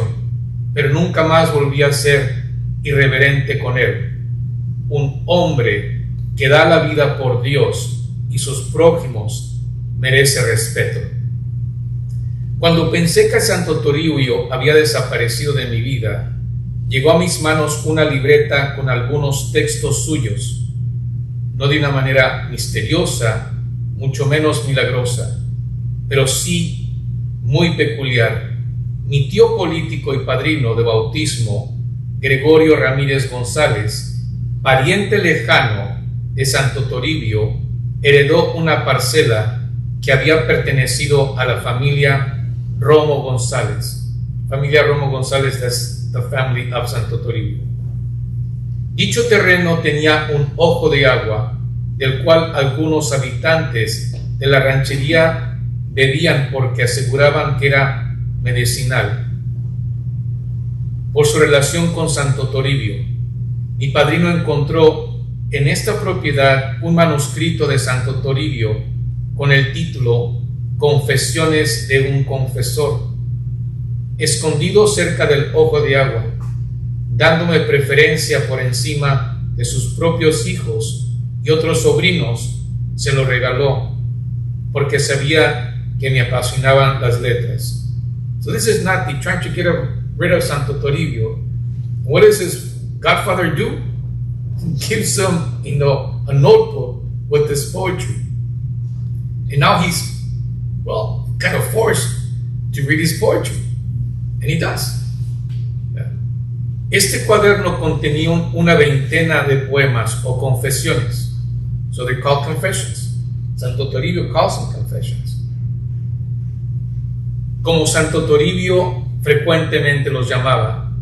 pero nunca más volví a ser irreverente con él. Un hombre que da la vida por Dios y sus prójimos merece respeto. Cuando pensé que Santo Toribio había desaparecido de mi vida, llegó a mis manos una libreta con algunos textos suyos, no de una manera misteriosa, mucho menos milagrosa, pero sí muy peculiar. Mi tío político y padrino de bautismo, Gregorio Ramírez González, pariente lejano de Santo Toribio, heredó una parcela que había pertenecido a la familia Romo González. Familia Romo González, that's the family of Santo Toribio. Dicho terreno tenía un ojo de agua, del cual algunos habitantes de la ranchería bebían porque aseguraban que era medicinal. Por su relación con Santo Toribio, mi padrino encontró en esta propiedad un manuscrito de Santo Toribio con el título Confesiones de un confesor, escondido cerca del ojo de agua, dándome preferencia por encima de sus propios hijos y otros sobrinos. Se lo regaló porque sabía que me apasionaban las letras. So this is Nati trying to get rid of Santo Toribio. What does his godfather do? Gives him, a notebook with this poetry. And now he's, kind of forced to read his poetry. And he does. Este cuaderno contenía una veintena de poemas o confesiones. So they're called confessions. Santo Toribio calls them confessions. como Santo Toribio frecuentemente los llamaba.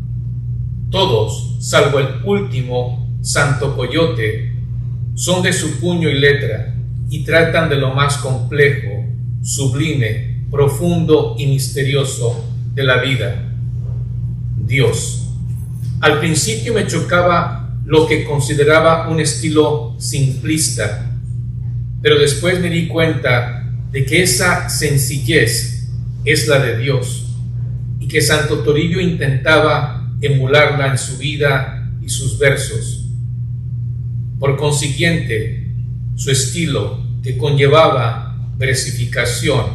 Todos, salvo el último, Santo Coyote, son de su puño y letra y tratan de lo más complejo, sublime, profundo y misterioso de la vida: Dios. Al principio me chocaba lo que consideraba un estilo simplista, pero después me di cuenta de que esa sencillez es la de Dios y que Santo Toribio intentaba emularla en su vida y sus versos. Por consiguiente, su estilo, que conllevaba versificación,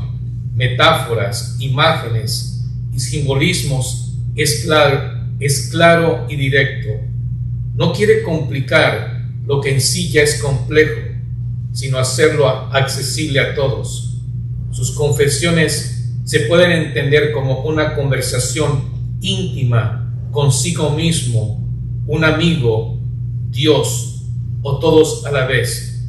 metáforas, imágenes y simbolismos, es claro y directo. No quiere complicar lo que en sí ya es complejo, sino hacerlo accesible a todos. Sus confesiones se pueden entender como una conversación íntima consigo mismo, un amigo, Dios o todos a la vez.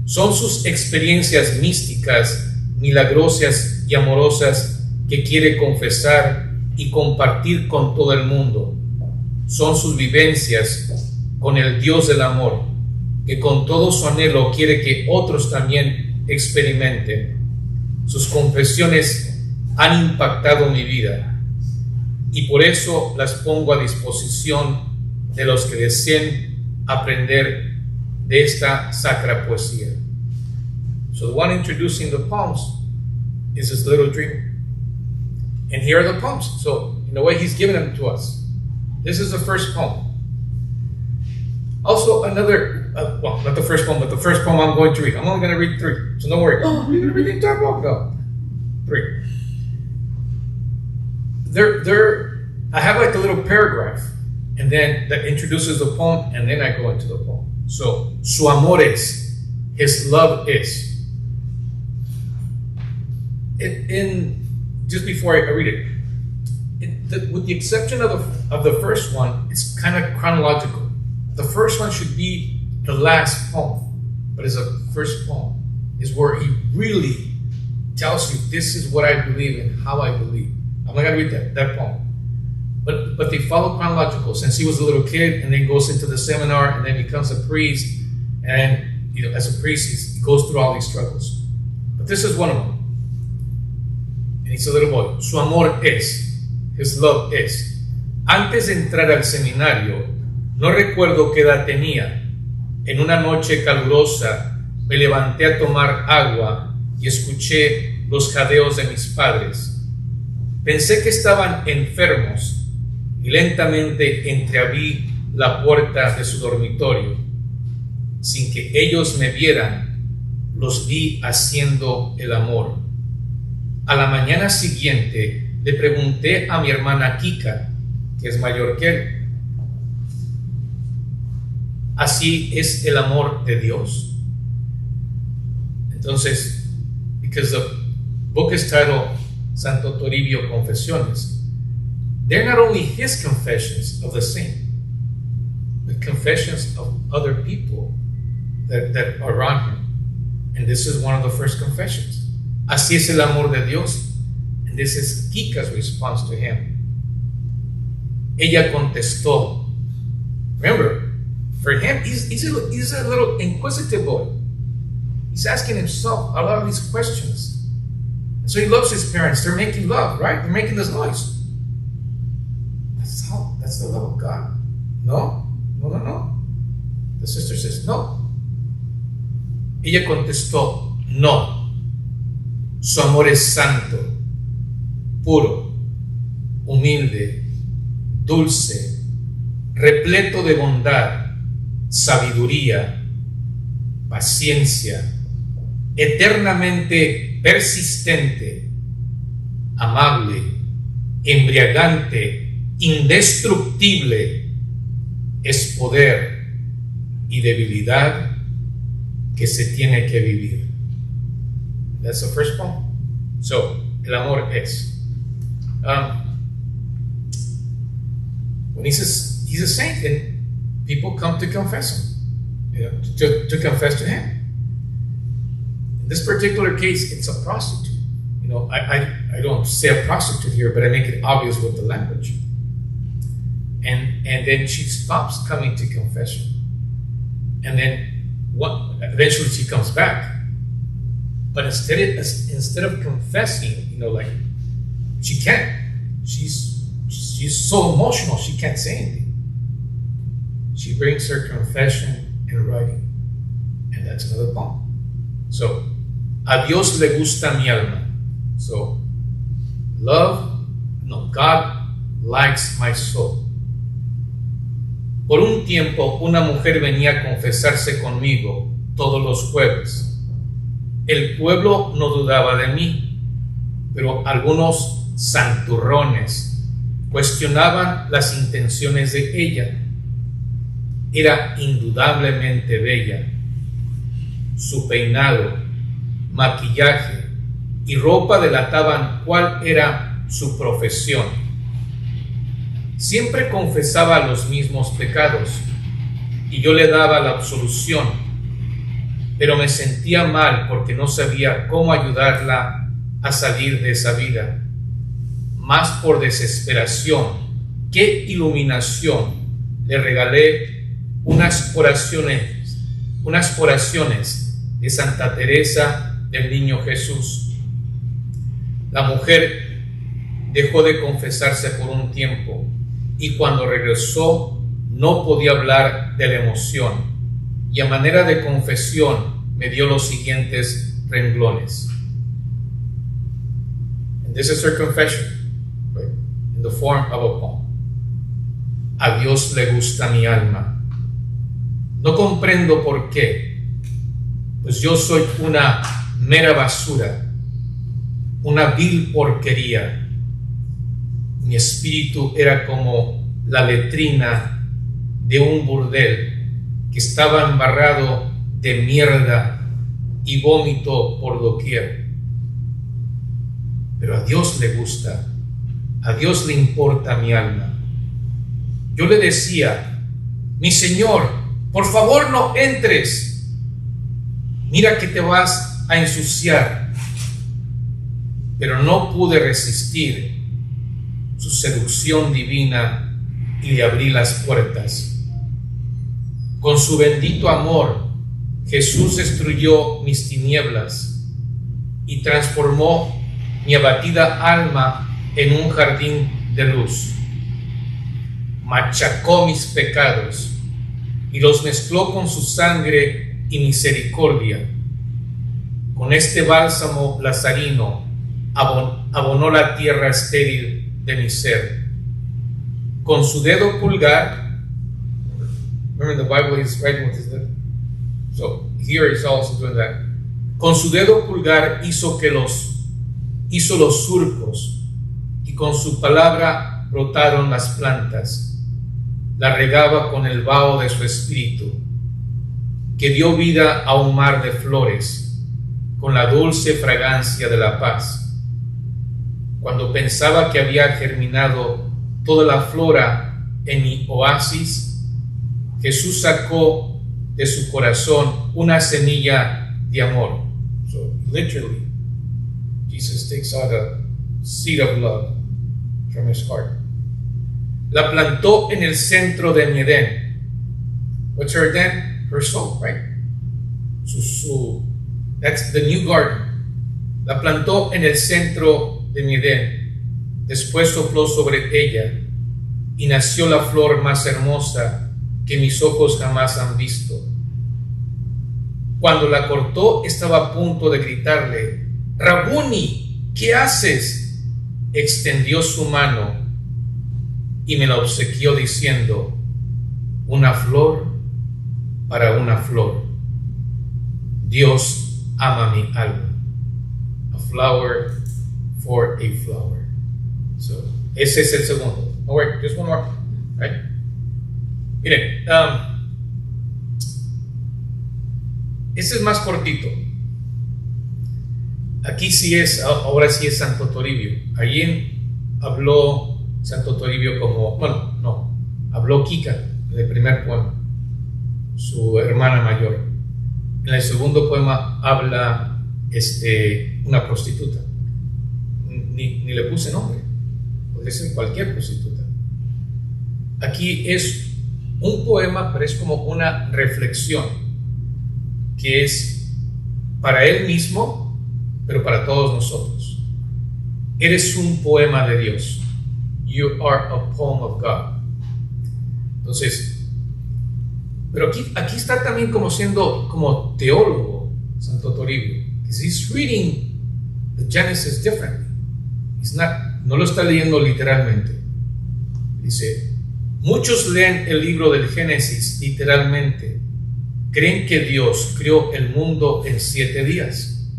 Son sus experiencias místicas, milagrosas y amorosas que quiere confesar y compartir con todo el mundo. Son sus vivencias con el Dios del amor, que con todo su anhelo quiere que otros también experimenten. Sus confesiones han impactado mi vida y por eso las pongo a disposición de los que deseen aprender de esta sacra poesía. So the one introducing the poems is this little dreamer. And here are the poems. So in a way, he's given them to us. This is the first poem. Also another, well, not the first poem, but the first poem I'm going to read. I'm only going to read 3, so don't worry. Oh, you're going to read the entire book? No. 3. I have like a little paragraph, and then that introduces the poem, and then I go into the poem. So, su amor es, his love is. Just before I read it, with the exception of the first one, it's kind of chronological. The first one should be the last poem, but as a first poem is where he really tells you this is what I believe and how I believe. I'm not going to read that poem. But they follow chronological, since he was a little kid and then goes into the seminar and then becomes a priest, and as a priest he goes through all these struggles. But this is one of them. And he's a little boy. Su amor es, his love is. Antes de entrar al seminario, no recuerdo qué edad tenía. En una noche calurosa me levanté a tomar agua y escuché los jadeos de mis padres. Pensé que estaban enfermos y lentamente entreabrí la puerta de su dormitorio. Sin que ellos me vieran, los vi haciendo el amor. A la mañana siguiente le pregunté a mi hermana Kika, que es mayor que él, ¿así es el amor de Dios? Entonces, because the book is titled Santo Toribio Confesiones, they're not only his confessions of the saint, but confessions of other people that are around him. And this is one of the first confessions. Así es el amor de Dios. And this is Kika's response to him. Ella contestó. Remember, for him, he's a little inquisitive boy. He's asking himself a lot of these questions. And so he loves his parents. They're making love, right? They're making this noise. That's the love of God. No. The sister says, no. Ella contestó, no. Su amor es santo, puro, humilde, dulce, repleto de bondad, sabiduría, paciencia, eternamente persistente, amable, embriagante, indestructible, es poder y debilidad que se tiene que vivir. That's the first poem. So, el amor es. When he says he's a saint, and people come to confess him, to confess to him. In this particular case, it's a prostitute. I don't say a prostitute here, but I make it obvious with the language. And then she stops coming to confession. And then eventually she comes back. But instead of confessing, like, she can't. She's so emotional, she can't say anything. She brings her confession in writing. And that's another poem. So, a Dios le gusta mi alma. So, God likes my soul. Por un tiempo, una mujer venía a confesarse conmigo todos los jueves. El pueblo no dudaba de mí, pero algunos santurrones cuestionaban las intenciones de ella. Era indudablemente bella. Su peinado, maquillaje y ropa delataban cuál era su profesión. Siempre confesaba los mismos pecados y yo le daba la absolución, pero me sentía mal porque no sabía cómo ayudarla a salir de esa vida. Más por desesperación que iluminación le regalé unas oraciones de Santa Teresa del Niño Jesús. La mujer dejó de confesarse por un tiempo y cuando regresó no podía hablar de la emoción y a manera de confesión me dio los siguientes renglones. And this is her confession, right, in the form of a poem. A Dios le gusta mi alma. No comprendo por qué, pues yo soy una mera basura, una vil porquería. Mi espíritu era como la letrina de un burdel que estaba embarrado de mierda y vómito por doquier. Pero a Dios le gusta, a Dios le importa mi alma. Yo le decía, mi Señor, por favor no entres. Mira que te vas a ensuciar. Pero no pude resistir su seducción divina y le abrí las puertas. Con su bendito amor, Jesús destruyó mis tinieblas y transformó mi abatida alma en un jardín de luz. Machacó mis pecados y los mezcló con su sangre y misericordia. Con este bálsamo lazarino abonó la tierra estéril de mi ser. Con su dedo pulgar, remember the Bible is writing with his dedo, so here he's also doing that. Con su dedo pulgar hizo los surcos y con su palabra brotaron las plantas. La regaba con el vaho de su espíritu, que dio vida a un mar de flores, con la dulce fragancia de la paz. Cuando pensaba que había germinado toda la flora en mi oasis, Jesús sacó de su corazón una semilla de amor. So literally, Jesus takes out a seed of love from his heart. La plantó en el centro de mi Edén. What's her Edén? Her soul, right? That's the new garden. La plantó en el centro de mi Edén. Después sopló sobre ella y nació la flor más hermosa que mis ojos jamás han visto. Cuando la cortó estaba a punto de gritarle, Rabuni, ¿qué haces? Extendió su mano y me la obsequió diciendo, una flor para una flor. Dios ama mi alma. A flower for a flower. So, ese es el segundo. No, wait, just one more. Right? Miren, ese es más cortito. Aquí sí es, ahora sí es Santo Toribio. Allí habló Santo Toribio como, bueno, no, habló Kika en el primer poema, su hermana mayor. En el segundo poema habla una prostituta. ni le puse nombre. Podría ser cualquier prostituta. Aquí es un poema, pero es como una reflexión que es para él mismo, pero para todos nosotros. Eres un poema de Dios. You are a poem of God. Entonces, pero aquí está también como siendo como teólogo Santo Toribio, because he's reading the Genesis differently. No lo está leyendo literalmente. Dice, muchos leen el libro del Génesis literalmente. Creen que Dios creó el mundo en 7 días.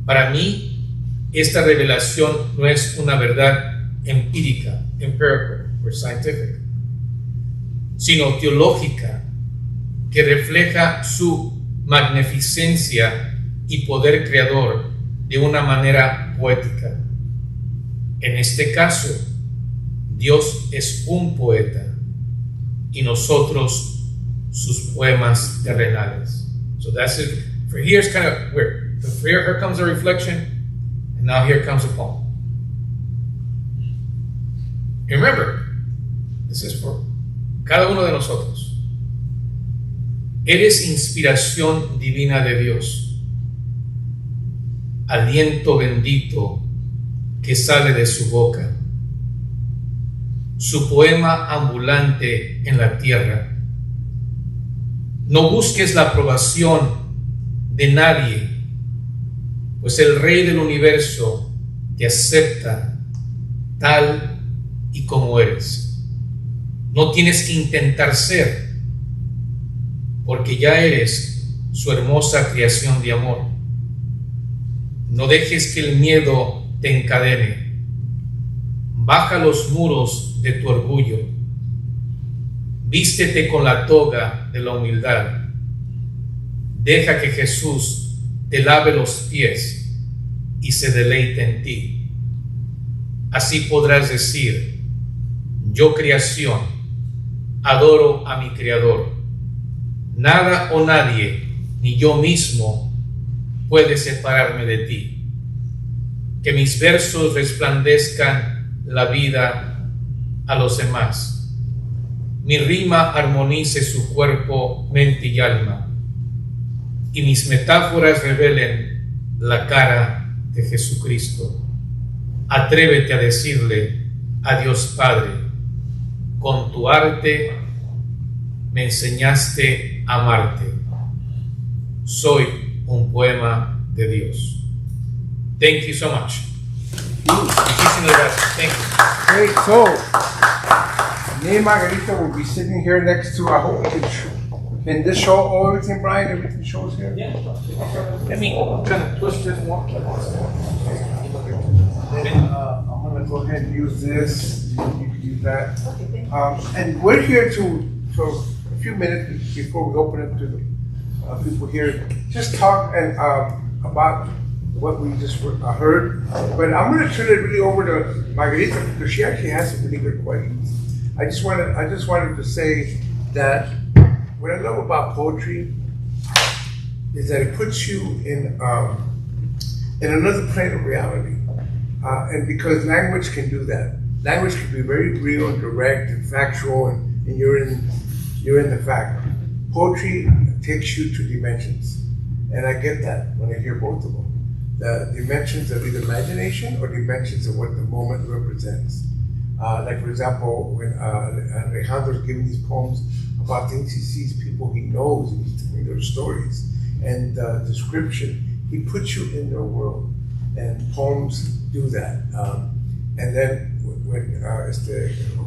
Para mí, esta revelación no es una verdad empírica, empirical or scientific, sino teológica, que refleja su magnificencia y poder creador de una manera poética. En este caso, Dios es un poeta y nosotros sus poemas terrenales. So that's it. For here it's kind of weird. For here comes a reflection, and now here comes a poem. Remember, this is for cada uno de nosotros. Eres inspiración divina de Dios, aliento bendito que sale de su boca, su poema ambulante en la tierra. No busques la aprobación de nadie, pues el Rey del universo te acepta tal y como eres. No tienes que intentar ser, porque ya eres su hermosa creación de amor. No dejes que el miedo te encadene. Baja los muros de tu orgullo. Vístete con la toga de la humildad. Deja que Jesús te lave los pies y se deleite en ti. Así podrás decir, yo creación, adoro a mi Creador. Nada o nadie, ni yo mismo, puede separarme de ti. Que mis versos resplandezcan la vida a los demás. Mi rima armonice su cuerpo, mente y alma. Y mis metáforas revelen la cara de Jesucristo. Atrévete a decirle a Dios Padre, con tu arte me enseñaste a amarte. Soy un poema de Dios. Thank you so much. Muchísimas gracias. Thank you. Okay, so me and Margarita will be sitting here next to, I hope can this show all everything, Brian? Everything shows here? Yeah. Let me kind of twist this one. Then, I'm gonna go ahead and use this. You can use that. And we're here for a few minutes before we open it to the people here. Just talk and about what we just heard. But I'm gonna turn it really over to Margarita because she actually has some really good questions. I just wanted to say that what I love about poetry is that it puts you in another plane of reality. And because language can do that. Language can be very real and direct and factual, and you're in the fact. Poetry takes you to dimensions. And I get that when I hear both of them. The dimensions of either imagination or dimensions of what the moment represents. Like for example, when Alejandro's giving these poems about things he sees, people he knows, and he's telling their stories. And description, he puts you in their world. And poems do that. And then when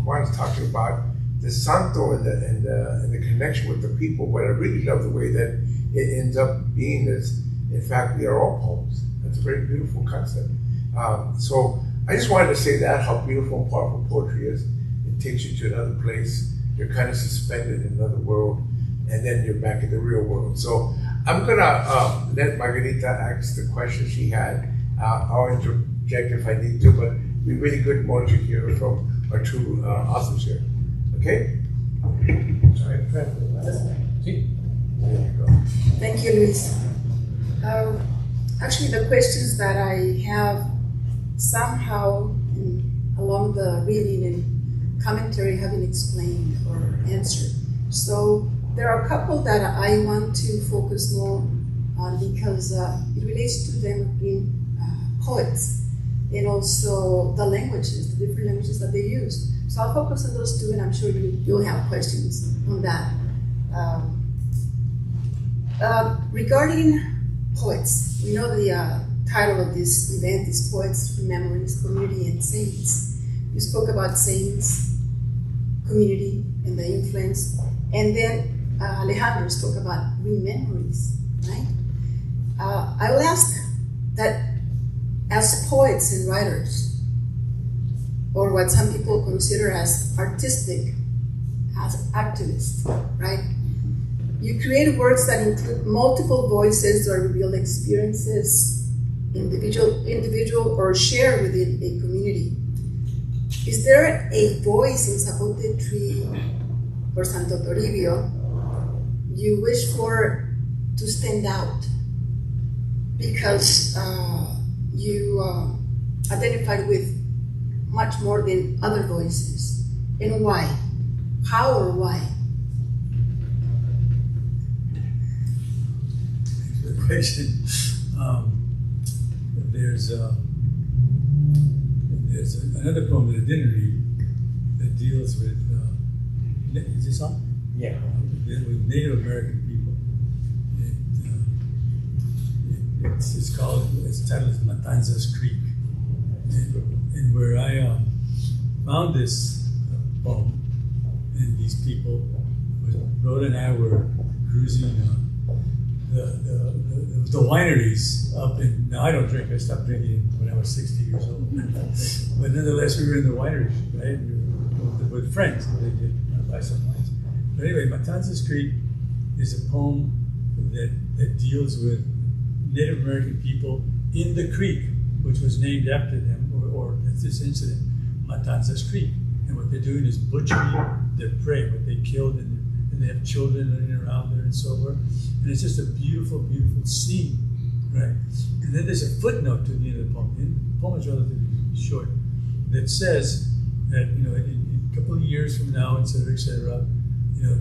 Juan's talking about the santo and the connection with the people, what I really love the way that it ends up being is, in fact, we are all poems. That's a very beautiful concept. So I just wanted to say that, how beautiful and powerful poetry is. It takes you to another place. You're kind of suspended in another world, and then you're back in the real world. So I'm gonna let Margarita ask the question she had. I'll interject if I need to, but it'd be really good more to hear from our two authors here. Okay? Sorry. There you go. Thank you, Luis. Actually, the questions that I have somehow along the reading and commentary have been explained or answered. So there are a couple that I want to focus more on because it relates to them being poets and also the languages, the different languages that they use. So I'll focus on those two, and I'm sure you'll have questions on that. Regarding poets, we know the title of this event is Poets, Rememories, Community, and Saints. You spoke about saints, community, and the influence, and then Alejandro spoke about Rememories, right? I will ask that as poets and writers, or what some people consider as artistic, as activists, right? You create works that include multiple voices or reveal experiences, individual or shared within a community. Is there a voice in Zapote Tree or Santo Toribio you wish for to stand out because you identified with much more than other voices? And why? How or why? Thanks for the question. There's another poem that I didn't read that deals with, is this on? Yeah. With Native American people. It's titled is Matanzas Creek. And where I found this poem, and these people, Rhoda and I were cruising the wineries up in, now I don't drink, I stopped drinking when I was 60 years old. But nonetheless, we were in the wineries, right? We were with friends, they did buy some wines. But anyway, Matanzas Creek is a poem that deals with Native American people in the creek, which was named after them, or this incident, Matanzas Creek. And what they're doing is butchering their prey, what they killed, and they have children running around there and so forth. And it's just a beautiful, beautiful scene, right? And then there's a footnote to the end of the poem. The poem is relatively short, that says that, in a couple of years from now, et cetera,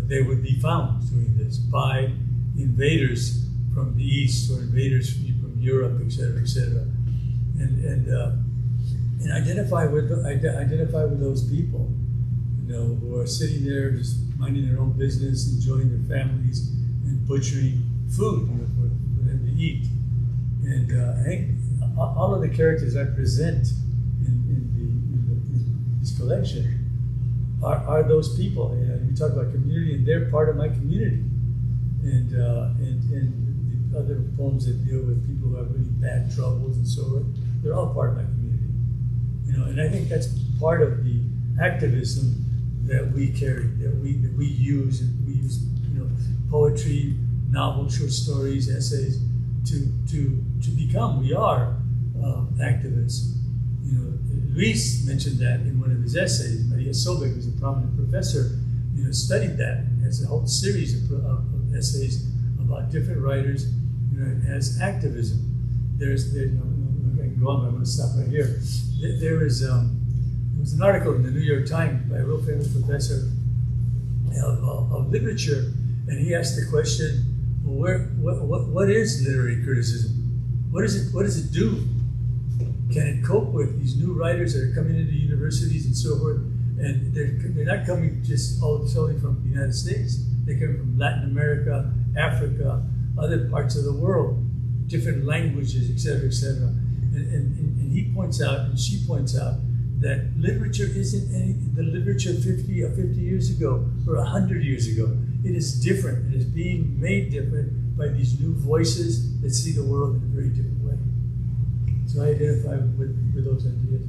they would be found doing this by invaders from the east or invaders from Europe, et cetera, and identify with those people, who are sitting there just minding their own business, enjoying their families, and butchering food for them to eat. And I think all of the characters I present in this collection are those people. You talk about community, and they're part of my community. And the other poems that deal with people who have really bad troubles and so forth, they're all part of my community. And I think that's part of the activism that we carry, that we use, and we use, poetry, novels, short stories, essays, to become. We are activists. Luis mentioned that in one of his essays. Maria Sobek, who's a prominent professor, studied that. And has a whole series of essays about different writers, as activism. I can go on, but I'm going to stop right here. There was an article in the New York Times by a real famous professor of literature, and he asked the question, what is literary criticism? What does it do? Can it cope with these new writers that are coming into universities and so forth? And they're not coming just solely from the United States. They come from Latin America, Africa, other parts of the world, different languages, et cetera, et cetera. And he points out, and she points out, that literature isn't the literature 50 years ago or 100 years ago. It is different. It is being made different by these new voices that see the world in a very different way. So I identify with those ideas.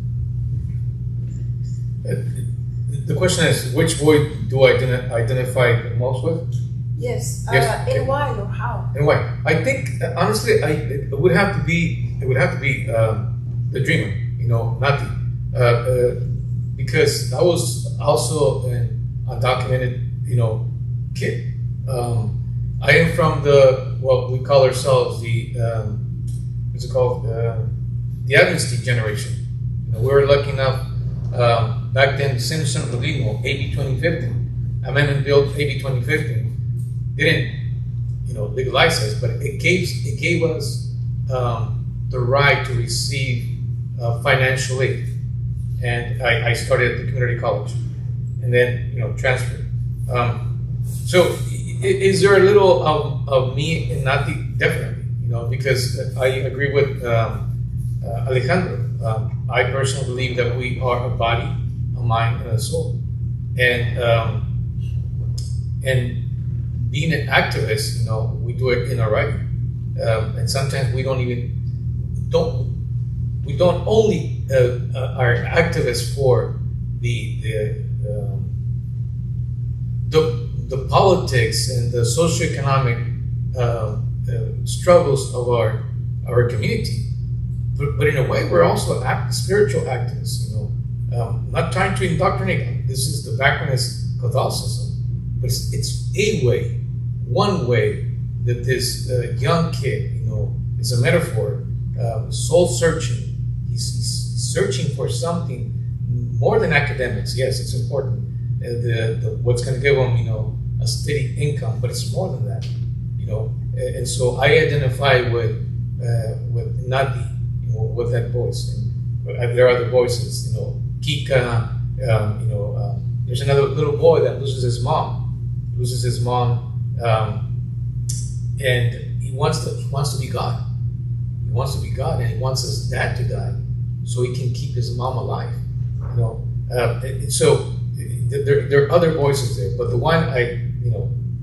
The question is, which voice do I identify most with? Yes. Yes. And why or how? And why? I think honestly, it would have to be the dreamer, Nati, because I was also an undocumented, kid. I am from what we call ourselves the what's it called, the Agnesty generation. We were lucky enough back then. Simpson Rodrigo, AB 2015, Amendment Bill AB 2015, didn't legalize us, but it gave us the right to receive financial aid. And I started at the community college, and then transferred. So is there a little of me and Nati? Definitely, because I agree with Alejandro. I personally believe that we are a body, a mind, and a soul, and being an activist, we do it in our right, and sometimes we don't only are activists for the politics and the socioeconomic struggles of our community, but in a way we're also spiritual activists. Not trying to indoctrinate. This is the background is Catholicism, but it's a way, one way that this young kid, is a metaphor, soul searching. He's searching for something more than academics. Yes, it's important. What's going to give him, a steady income, but it's more than that, And so I identify with Nadi, with that voice, and there are other voices, Kika. There's another little boy that loses his mom, and he wants to be God. He wants to be God, and he wants his dad to die, so he can keep his mom alive. So there are other voices there, but the one I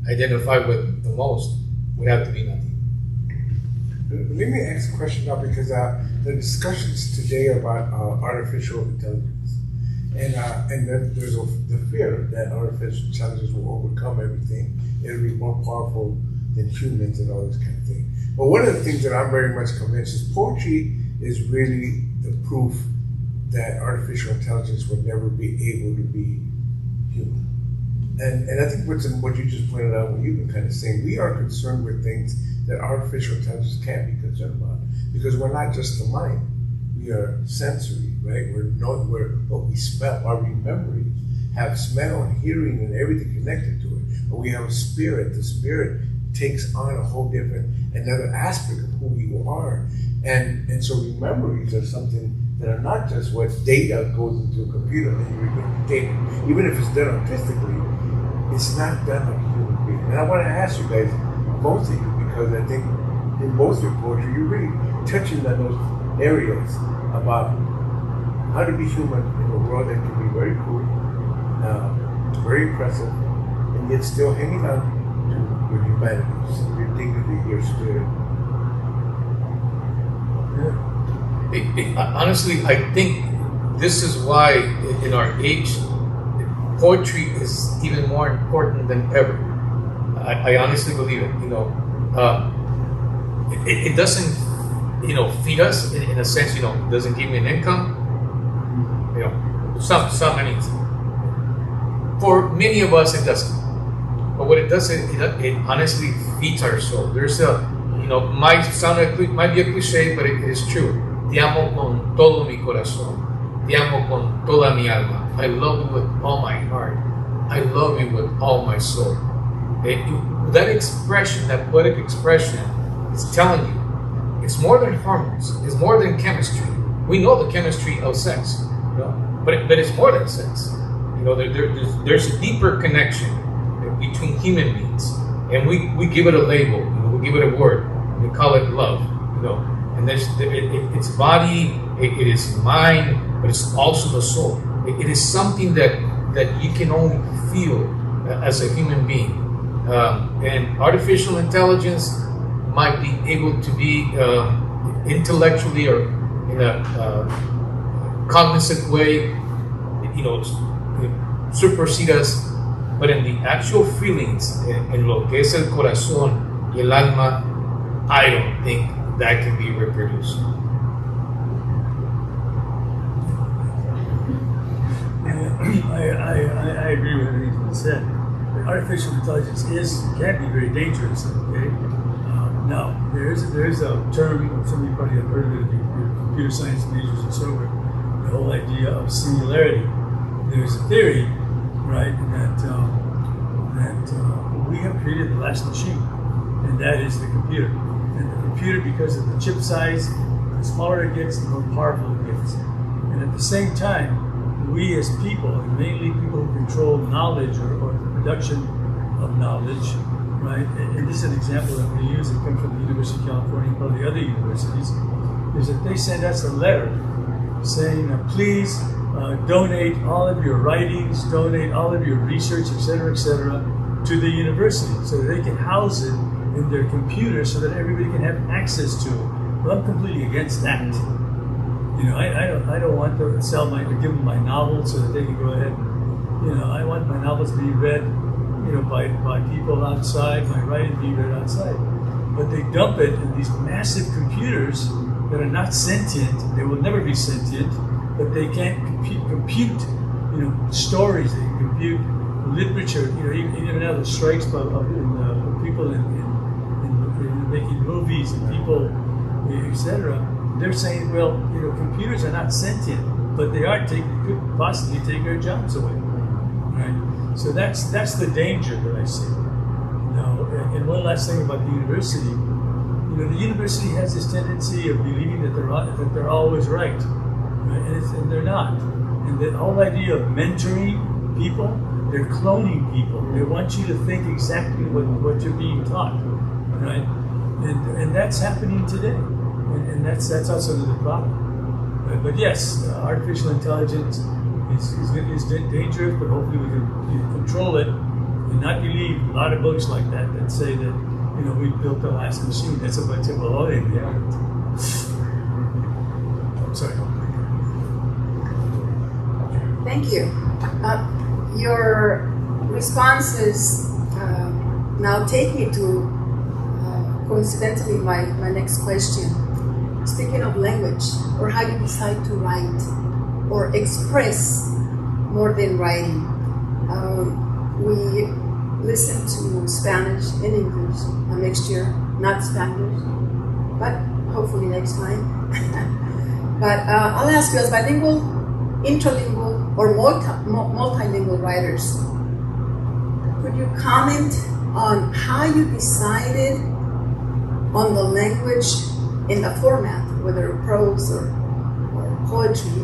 identify with the most would have to be nothing. Let me ask a question now, because the discussions today about artificial intelligence, and then there's the fear that artificial intelligence will overcome everything. It'll be more powerful than humans and all this kind of thing. But one of the things that I'm very much convinced is poetry is really the proof that artificial intelligence will never be able to be human. And I think what you just pointed out, what you've been kind of saying, we are concerned with things that artificial intelligence can't be concerned about, because we're not just the mind. We are sensory, right? We're what we smell. Our memories have smell and hearing and everything connected to it. But we have a spirit. The spirit takes on a whole different, another aspect of who we are. And so memories are something that are not just what data goes into a computer and you repeat data. Even if it's done artistically, it's not done like a human being. And I want to ask you guys, both of you, because I think in both your poetry, you're really touching on those areas about how to be human in a world that can be very cool, very impressive, and yet still hanging on to your humanity, your dignity, your spirit. Honestly, I think this is why in our age, poetry is even more important than ever. I honestly believe it. It doesn't, feed us in a sense. It doesn't give me an income. Some earnings. For many of us, it doesn't. But what it does, it honestly feeds our soul. There's might be a cliche, but it is true. Te amo con todo mi corazón. Te amo con toda mi alma. I love you with all my heart. I love you with all my soul. That expression, that poetic expression, is telling you it's more than hormones. It's more than chemistry. We know the chemistry of sex, but it's more than sex. There's a deeper connection between human beings, and we give it a label. We give it a word. We call it love. And it's body, it is mind, but it's also the soul. It is something that you can only feel as a human being. And artificial intelligence might be able to be intellectually or in a cognizant way, supersede us. But in the actual feelings, en lo que es el corazón y el alma, I don't think that can be reproduced. I agree with everything you said. But artificial intelligence can be very dangerous. Okay. Now there is a term, some of you probably have heard of it, if you're computer science majors and so forth, the whole idea of singularity. There's a theory, right, that we have created the last machine, and that is the computer. And the computer, because of the chip size, the smaller it gets, the more powerful it gets. And at the same time, we as people, and mainly people who control knowledge or the production of knowledge, right? And this is an example that we use that comes from the University of California and probably other universities, is that they send us a letter saying, please donate all of your writings, donate all of your research, et cetera, to the university so that they can house it in their computer so that everybody can have access to it. Well, I'm completely against that. You know, I don't want to give them my novels so that they can go ahead and, you know, I want my novels to be read, you know, by people outside, my writing to be read outside. But they dump it in these massive computers that are not sentient. They will never be sentient, but they can't compute, you know, stories. They can compute literature. You know, even now the strikes of people in making movies and people, etc. They're saying, well, you know, computers are not sentient, but they could possibly take our jobs away, right? So that's the danger that I see. You know, and one last thing about the university, you know, the university has this tendency of believing that they're always right, and they're not. And the whole idea of mentoring people, they're cloning people. They want you to think exactly what you're being taught, right? And that's happening today, and that's also another problem. But yes, artificial intelligence is dangerous, but hopefully we can control it and not believe a lot of books like that say that, you know, we built the last machine. That's a bunch of baloney. Yeah. I'm sorry. Thank you. Your responses now take me to, coincidentally, my next question. Speaking of language, or how you decide to write or express more than writing. We listen to Spanish and English, a mixture, not Spanish, but hopefully next time. But I'll ask you, as bilingual, interlingual, or multilingual writers, could you comment on how you decided on the language in the format, whether prose or poetry?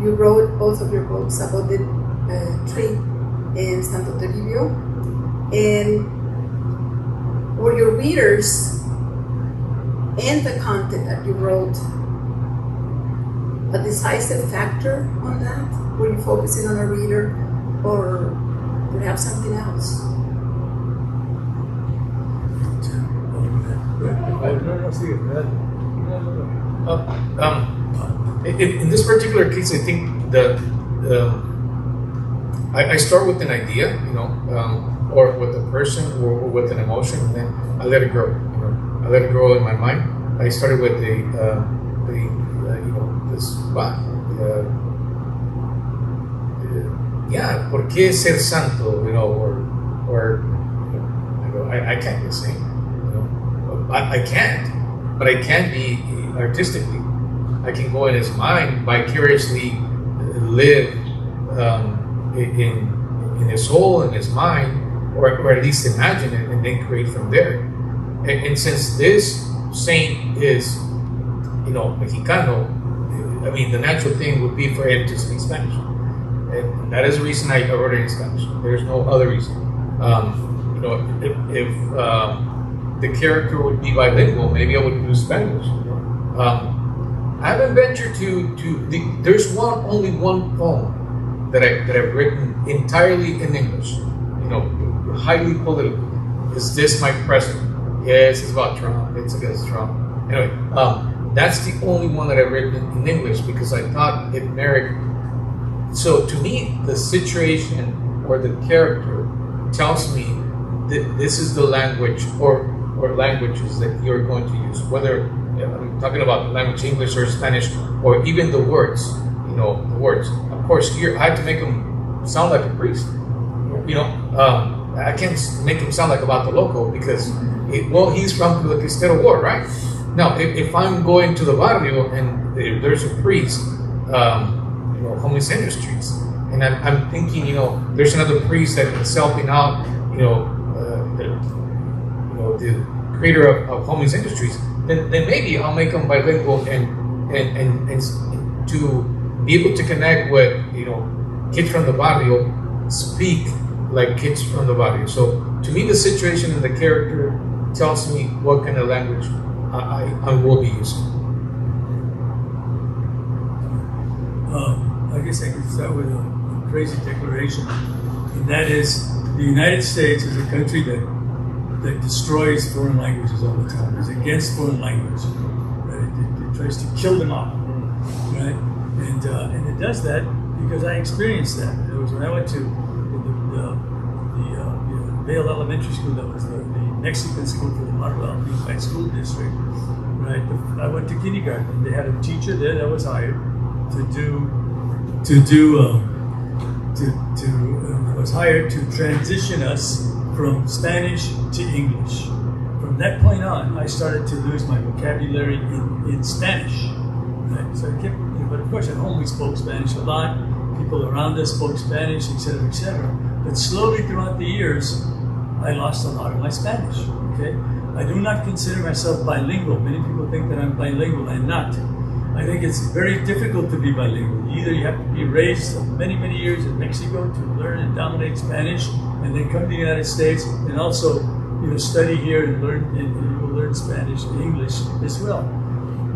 You wrote both of your books about the trip in Santo Toribio, and were your readers and the content that you wrote a decisive factor on that? Were you focusing on a reader or perhaps something else? In this particular case, I think I start with an idea, you know, or with a person, or with an emotion, and then I let it grow. You know, I let it grow in my mind. I started with you know, this yeah, ¿por qué ser santo? You know, or I go, I can't be a saint. You know, I can't, but I can be artistically. I can go in his mind, vicariously live in his soul, in his mind, or at least imagine it, and then create from there. And since this saint is, you know, Mexicano, I mean, the natural thing would be for him to speak Spanish. And that is the reason I wrote it in Spanish. There's no other reason. You know, if the character would be bilingual, maybe I would do Spanish. I haven't ventured there's only one poem that I've written entirely in English, you know, highly political. Is this my president? Yes, it's about Trump. It's against Trump. Anyway, that's the only one that I've written in English because I thought it merited. So to me, the situation or the character tells me that this is the language or languages that you're going to use, whether I'm talking about language, English or Spanish, or even the words, you know, the words. Of course, here I had to make them sound like a priest. You know, I can't make him sound like a Vato Loco because, he's from the Cristero War, right? Now, if I'm going to the barrio and there's a priest, homeless industries. And I'm thinking, there's another priest that is helping out, the creator of homeless industries. Then maybe I'll make them bilingual and to be able to connect with kids from the barrio, speak like kids from the barrio. So to me, the situation and the character tells me what kind of language I will be using. I guess I can start with a crazy declaration, and that is the United States is a country that destroys foreign languages all the time. It's against foreign language. Right? It tries to kill them off, right? And it does that because I experienced that. It was when I went to the Vale Elementary School, that was the Mexican school for the Marvel Unified School District, right? I went to kindergarten. They had a teacher there that was hired to transition us from Spanish to English. From that point on, I started to lose my vocabulary in Spanish. Right? So I kept, but of course at home we spoke Spanish a lot. People around us spoke Spanish, etc., etc. But slowly throughout the years, I lost a lot of my Spanish. Okay, I do not consider myself bilingual. Many people think that I'm bilingual. I'm not. I think it's very difficult to be bilingual. Either you have to be raised many, many years in Mexico to learn and dominate Spanish, and then come to the United States and also, study here and learn, and you will learn Spanish and English as well.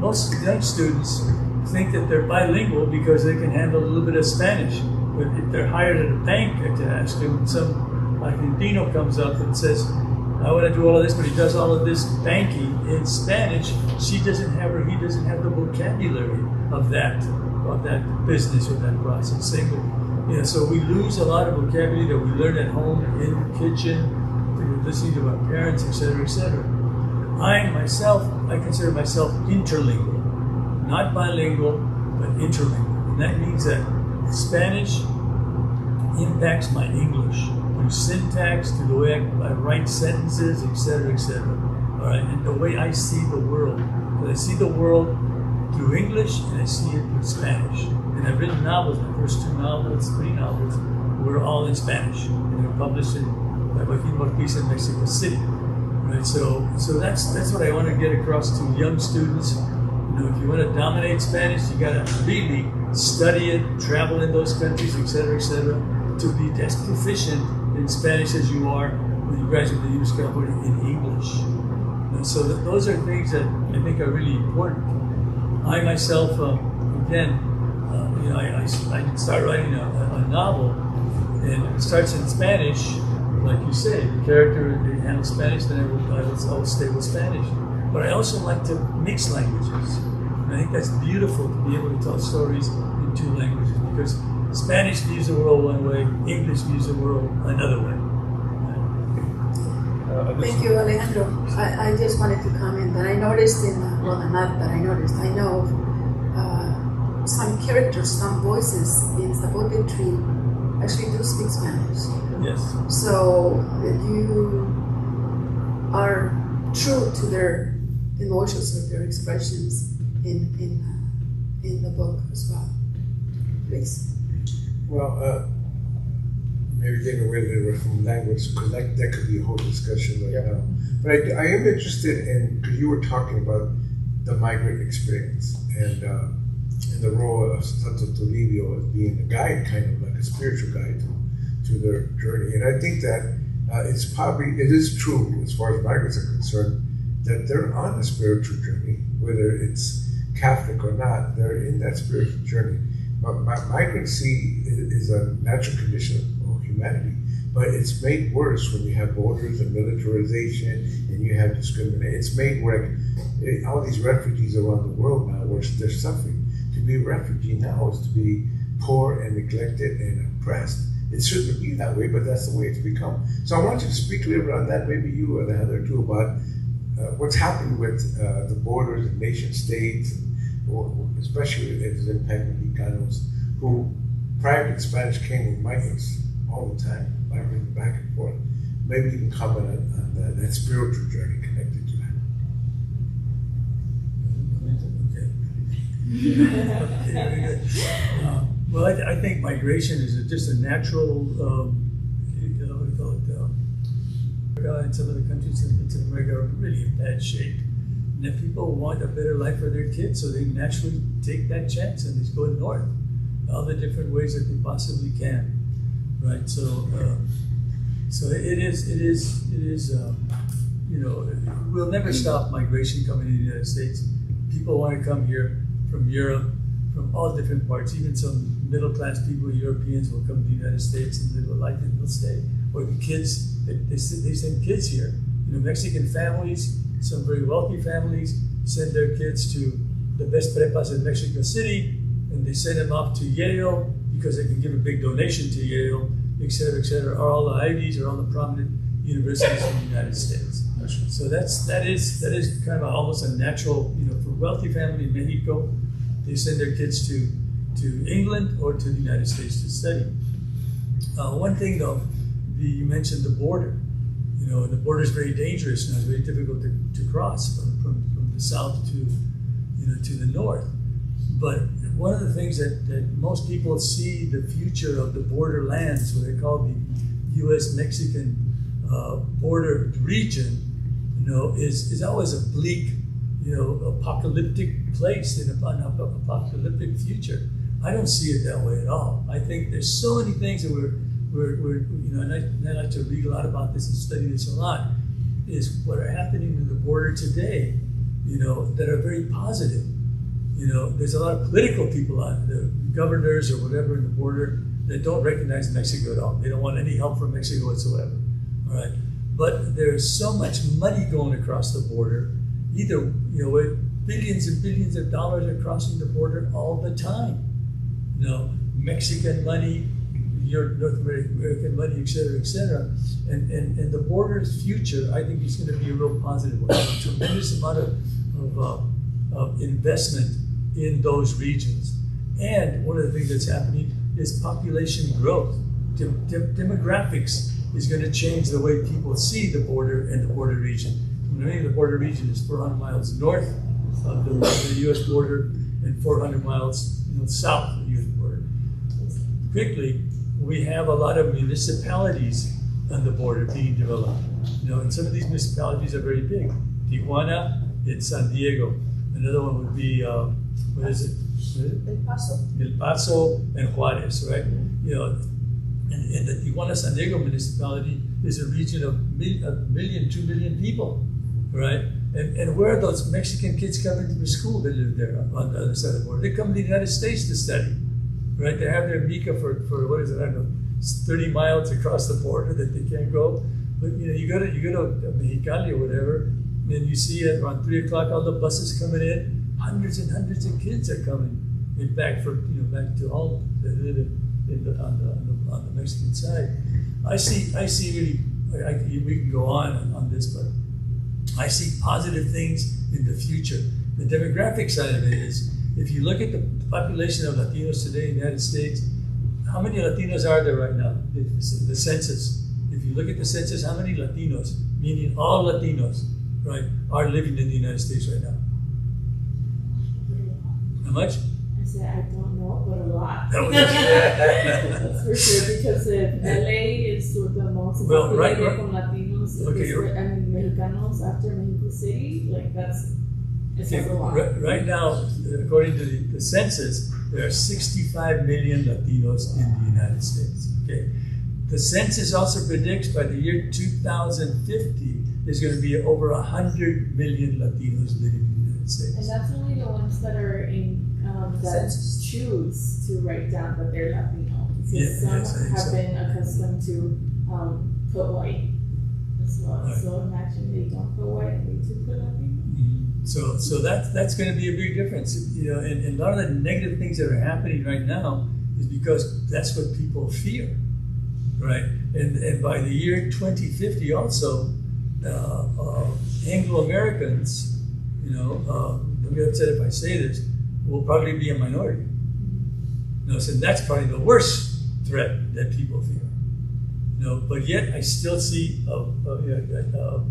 Most young students think that they're bilingual because they can handle a little bit of Spanish. But if they're hired at a bank to ask them, some Argentino comes up and says, I want to do all of this, but he does all of this banking in Spanish. He doesn't have the vocabulary of that business or that process. Same with, so we lose a lot of vocabulary that we learn at home, in the kitchen, through listening to our parents, etc., etc. I consider myself interlingual, not bilingual, but interlingual. And that means that Spanish impacts my English. Through syntax, to the way I write sentences, etc., etc. All right, and the way I see the world. But I see the world through English, and I see it through Spanish. And I've written novels. My first 3 novels were all in Spanish, and they were published by Joaquin Ortiz in Mexico City. Right, so that's what I want to get across to young students. If you want to dominate Spanish, you got to really study it, travel in those countries, etc., etc., to be as proficient in Spanish as you are when you graduate the University of California in English. And so those are things that I think are really important. I myself, I start writing a novel, and it starts in Spanish, like you say, the character handles Spanish, then I will stay with Spanish. But I also like to mix languages. And I think that's beautiful to be able to tell stories in 2 languages, because Spanish views the world one way, English views the world another way. Thank you, Alejandro. I just wanted to comment that I noticed I know some characters, some voices in Zapote Tree actually do speak Spanish. Yes. So you are true to their emotions or their expressions in the book as well. Please. Well, maybe getting away a little bit from language, because that could be a whole discussion right now. But I am interested in, because you were talking about the migrant experience and the role of Santo Toribio as being a guide, kind of like a spiritual guide to their journey. And I think that it is true, as far as migrants are concerned, that they're on a spiritual journey, whether it's Catholic or not, they're in that spiritual journey. But migrancy is a natural condition of humanity, but it's made worse when you have borders and militarization and you have discrimination. It's made where all these refugees around the world now, where they're suffering. To be a refugee now is to be poor and neglected and oppressed. It shouldn't be that way, but that's the way it's become. So I want you to speak a little bit on that, maybe you and Heather too, about what's happened with the borders and nation states, especially its impact on Mexicanos, who prior to Spanish came with migrants all the time, migrating back and forth. Maybe you can comment on that spiritual journey connected to that. Okay. Well, I think migration is just a natural, what do you call it? And some of the countries in America are really in bad shape. And if people want a better life for their kids, so they naturally take that chance and they go north, all the different ways that they possibly can, right? So, so it is. We'll never stop migration coming to the United States. People want to come here from Europe, from all different parts. Even some middle-class people, Europeans, will come to the United States and live a life and they'll stay. Or the kids, they send kids here. Mexican families, some very wealthy families, send their kids to the best prepas in Mexico City, and they send them off to Yale because they can give a big donation to Yale, et cetera, or all the Ivies or all the prominent universities in the United States. So that is kind of almost a natural, for a wealthy family in Mexico, they send their kids to England or to the United States to study. One thing though, you mentioned the border. The border is very dangerous now. It's very difficult to cross from the south to the north. But one of the things that most people see the future of the borderlands, what they call the U.S.-Mexican border region, is always a bleak, apocalyptic place in an apocalyptic future. I don't see it that way at all. I think there's so many things that we're and I like to read a lot about this and study this a lot, is what are happening in the border today, that are very positive. There's a lot of political people out there, governors or whatever in the border, that don't recognize Mexico at all. They don't want any help from Mexico whatsoever. All right. But there's so much money going across the border, either, billions and billions of dollars are crossing the border all the time. Mexican money, North American money, et cetera, and the border's future, I think, is going to be a real positive one. A tremendous amount of investment in those regions. And one of the things that's happening is population growth. Demographics is going to change the way people see the border and the border region. The border region is 400 miles north of the U.S. border and 400 miles south of the U.S. border. Quickly, we have a lot of municipalities on the border being developed. And some of these municipalities are very big. Tijuana and San Diego. Another one would be, what is it? El Paso. El Paso and Juarez, right? And the Tijuana San Diego municipality is a region of 2 million people, right? And where are those Mexican kids coming to school that live there on the other side of the border? They come to the United States to study, right? They have their mica for what is it? I don't know, 30 miles across the border that they can't go. But you go to Mexicali or whatever, and you see at around 3 o'clock all the buses coming in. Hundreds and hundreds of kids are coming back back to home. They live on the Mexican side. I see really. We can go on this, but I see positive things in the future. The demographic side of it is, if you look at the population of Latinos today in the United States, how many Latinos are there right now? The census. If you look at the census, how many Latinos, meaning all Latinos, right, are living in the United States right now? How much? I said, I don't know, but a lot. Oh, That's for sure, because LA is the most Well, populated right. from Latinos, Okay, Mexicanos after Mexico City. It's a lot. Right now, according to the census, there are 65 million Latinos in the United States. Okay, the census also predicts by the year 2050, there's going to be over 100 million Latinos living in the United States. And that's only the ones that are in that choose to write down that they're Latino. Because some have been accustomed to put white as well. Right. So imagine they don't put white and they do put Latino. So that's going to be a big difference, and a lot of the negative things that are happening right now is because that's what people fear, right? And by the year 2050, also Anglo-Americans, don't get upset if I say this, will probably be a minority. So that's probably the worst threat that people fear. But yet I still see a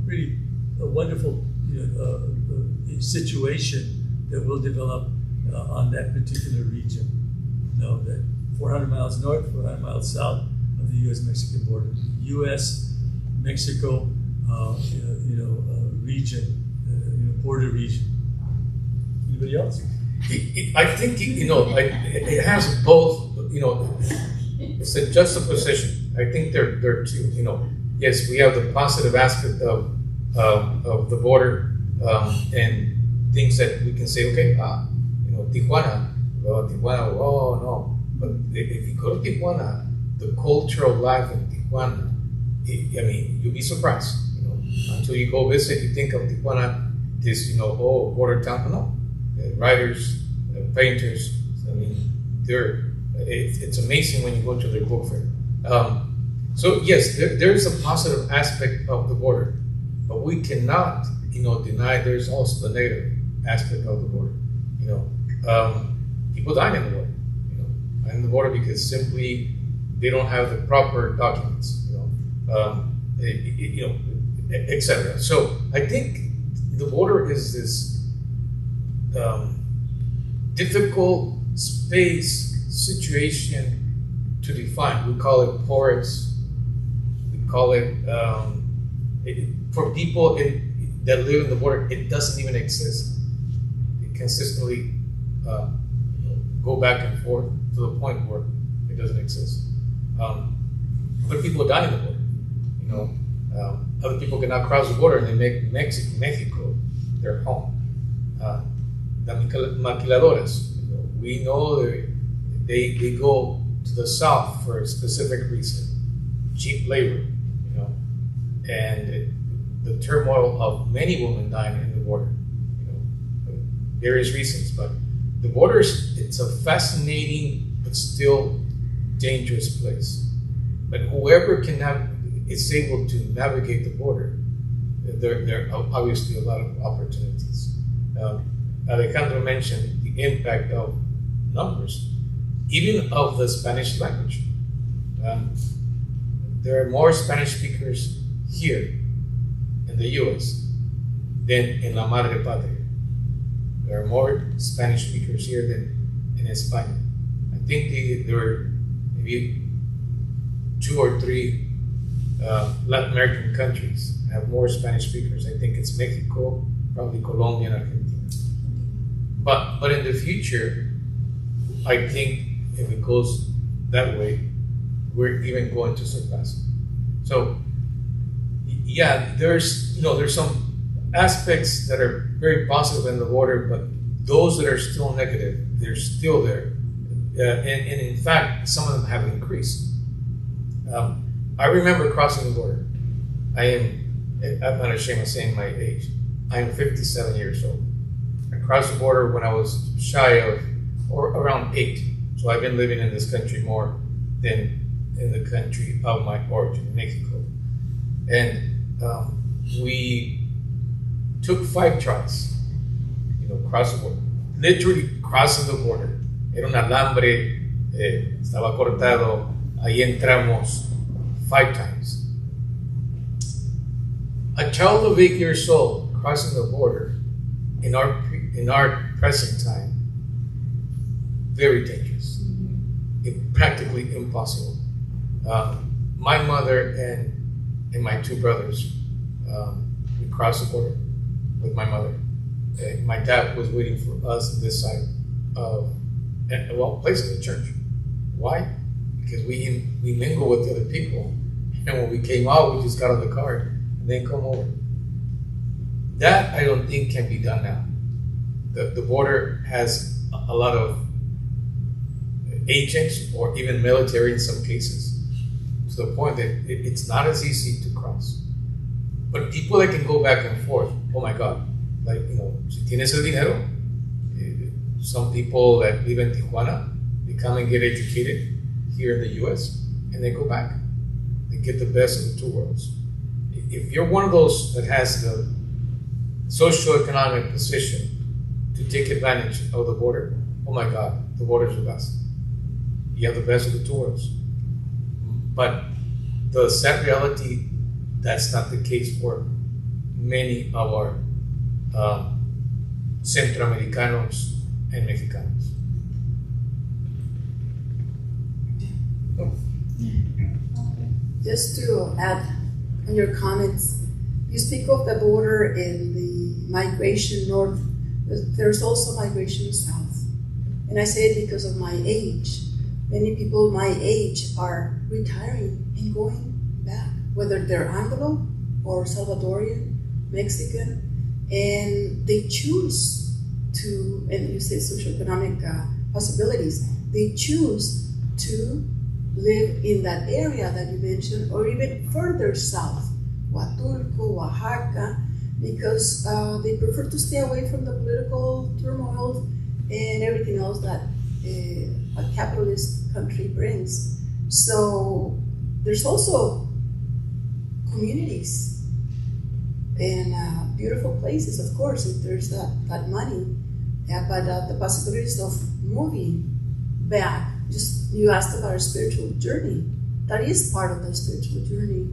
really wonderful situation that will develop on that particular region. That 400 miles north, 400 miles south of the U.S.-Mexican border. U.S.-Mexico, region, border region. Anybody else? I think it has both. It's a juxtaposition. I think they're two. Yes, we have the positive aspect of the border and things that we can say. Okay, Tijuana. Well, Tijuana. Oh no, but if you go to Tijuana, the cultural life in Tijuana, you'll be surprised. Until you go visit, you think of Tijuana, this border town. No, writers, painters. It's amazing when you go to their book fair. So yes, there is a positive aspect of the border, but we cannot deny there's also the negative aspect of the border. People die in the border. In the border because simply they don't have the proper documents. Etc. So I think the border is this difficult space situation to define. We call it porous. We call it for people that live in the border. It doesn't even exist. It consistently go back and forth to the point where it doesn't exist. But people die in the border. Other people cannot cross the border and they make Mexico their home. The maquiladoras, we know they go to the south for a specific reason, cheap labor, and the turmoil of many women dying in the border, various reasons. But the border it's a fascinating but still dangerous place. But whoever is able to navigate the border, there are obviously a lot of opportunities. Alejandro mentioned the impact of numbers, even of the Spanish language. There are more Spanish speakers here in the US than in La Madre Patria. There are more Spanish speakers here than in España. I think there were maybe 2 or 3 Latin American countries have more Spanish speakers. I think it's Mexico, probably Colombia and Argentina. But in the future, I think if it goes that way, we're even going to surpass it. So yeah, there's some aspects that are very positive in the border, but those that are still negative, they're still there. And in fact, some of them have increased. I remember crossing the border. I'm not ashamed of saying my age. I am 57 years old. I crossed the border when I was shy of, or around 8. So I've been living in this country more than in the country of my origin, Mexico. And we took 5 tries, cross the border. Literally crossing the border. Era un alambre, estaba cortado, ahí entramos 5 times. A child of 8 years old crossing the border in our present time, very dangerous, practically impossible. My mother and my 2 brothers, we crossed the border with my mother. My dad was waiting for us on this side of, place in the church. Why? Because we mingle with the other people, and when we came out, we just got on the car and then come over. That I don't think can be done now. The border has a lot of agents or even military in some cases, to the point that it's not as easy to cross. But people that can go back and forth, oh my God, si tienes el dinero, some people that live in Tijuana, they come and get educated here in the US, and they go back. They get the best of the 2 worlds. If you're one of those that has the socioeconomic position to take advantage of the border, oh my God, the border is the best. You have the best of the 2 worlds. But the sad reality, that's not the case for many of our Centroamericanos and Mexicanos. Just to add on your comments, you speak of the border and the migration north. There's also migration south. And I say it because of my age. Many people my age are retiring and going back, whether they're Anglo or Salvadorian, Mexican, and they choose to, and you say socioeconomic possibilities, they choose to live in that area that you mentioned, or even further south, Huatulco, Oaxaca, because they prefer to stay away from the political turmoil and everything else that a capitalist country brings. So there's also communities and beautiful places, of course, if there's that money. Yeah, but the possibilities of moving back, just you asked about a spiritual journey. That is part of the spiritual journey.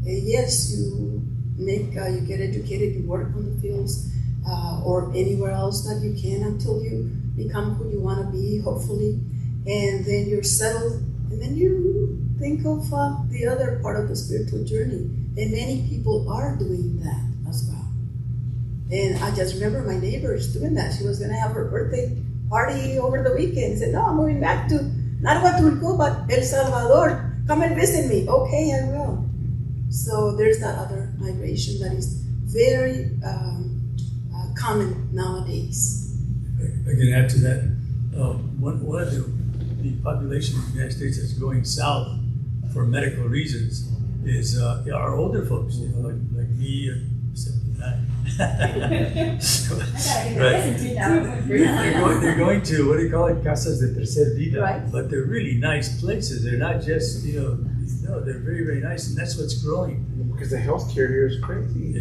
Yes, you get educated, you work on the fields or anywhere else that you can until you become who you want to be, hopefully, and then you're settled, and then you think of the other part of the spiritual journey. And many people are doing that as well. And I just remember my neighbors doing that. She was going to have her birthday party over the weekend. Said, no, I'm moving back to not Huatulco, but El Salvador. Come and visit me. Okay, I will. So there's that other migration that is very common nowadays. I can add to that. One of the population of the United States that's going south for medical reasons is our older folks, like me at 79. They're going to, what do you call it, casas de tercer vida, right. But they're really nice places. They're not just, they're very, very nice, and that's what's growing. Because the healthcare here is crazy.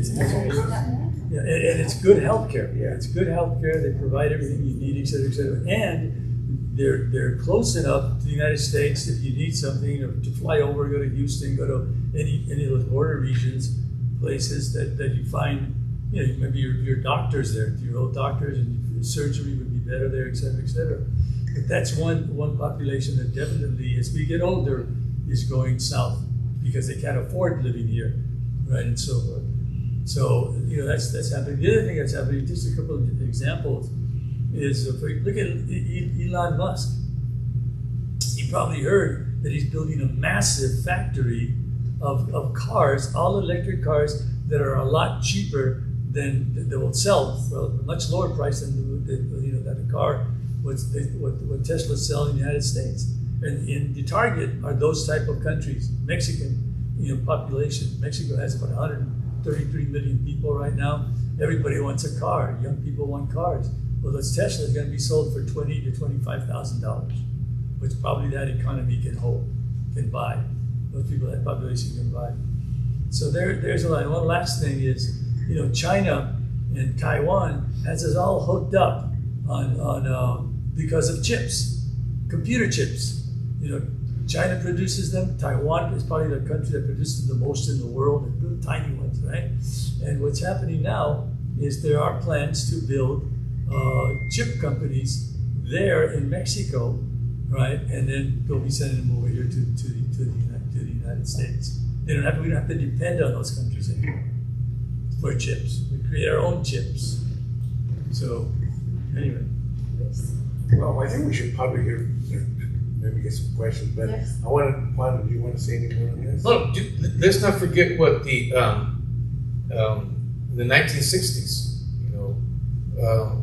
Yeah, and it's good healthcare. Yeah. It's good healthcare. They provide everything you need, et cetera, et cetera. And they're close enough to the United States if you need something, or to fly over, go to Houston, go to any of those border regions, places that you find, maybe your doctors there, your old doctors, and your surgery would be better there, et cetera, et cetera. But that's one population that definitely, as we get older, is going south because they can't afford living here, right, and so forth. So, that's happening. The other thing that's happening, just a couple of examples, is look at Elon Musk. You probably heard that he's building a massive factory of cars, all electric cars that are a lot cheaper than they will sell for a much lower price than that a car what Tesla sell in the United States. And the target are those type of countries. Mexican population. Mexico has about 133 million people right now. Everybody wants a car. Young people want cars. Well, this Tesla is going to be sold for $20,000 to $25,000, which probably that economy can buy. Those people, that population can buy. So there's a lot. And one last thing is, China and Taiwan has us all hooked up on because of chips, computer chips. China produces them. Taiwan is probably the country that produces the most in the world, the tiny ones, right? And what's happening now is there are plans to build chip companies there in Mexico, right? And then they'll be sending them over here to the United States. We don't have to depend on those countries anymore for chips. We create our own chips. So, anyway. Well, I think we should probably maybe get some questions, but yes. Juan, do you want to say anything on this? Look, let's not forget what the 1960s,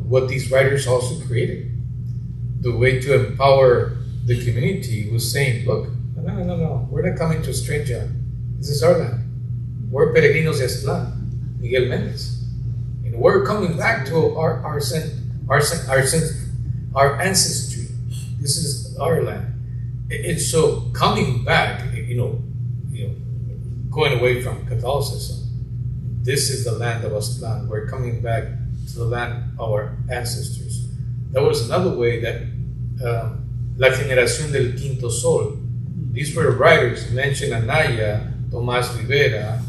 what these writers also created. The way to empower the community was saying, look, no, we're not coming to a strange land. This is our land. We're peregrinos de Aztlán, Miguel Méndez. We're coming back to our ancestry. This is our land. And so coming back, going away from Catholicism, this is the land of Aztlán. We're coming back to the land of our ancestors. That was another way that La Generación del Quinto Sol, these were writers, mentioned Anaya, Tomás Rivera,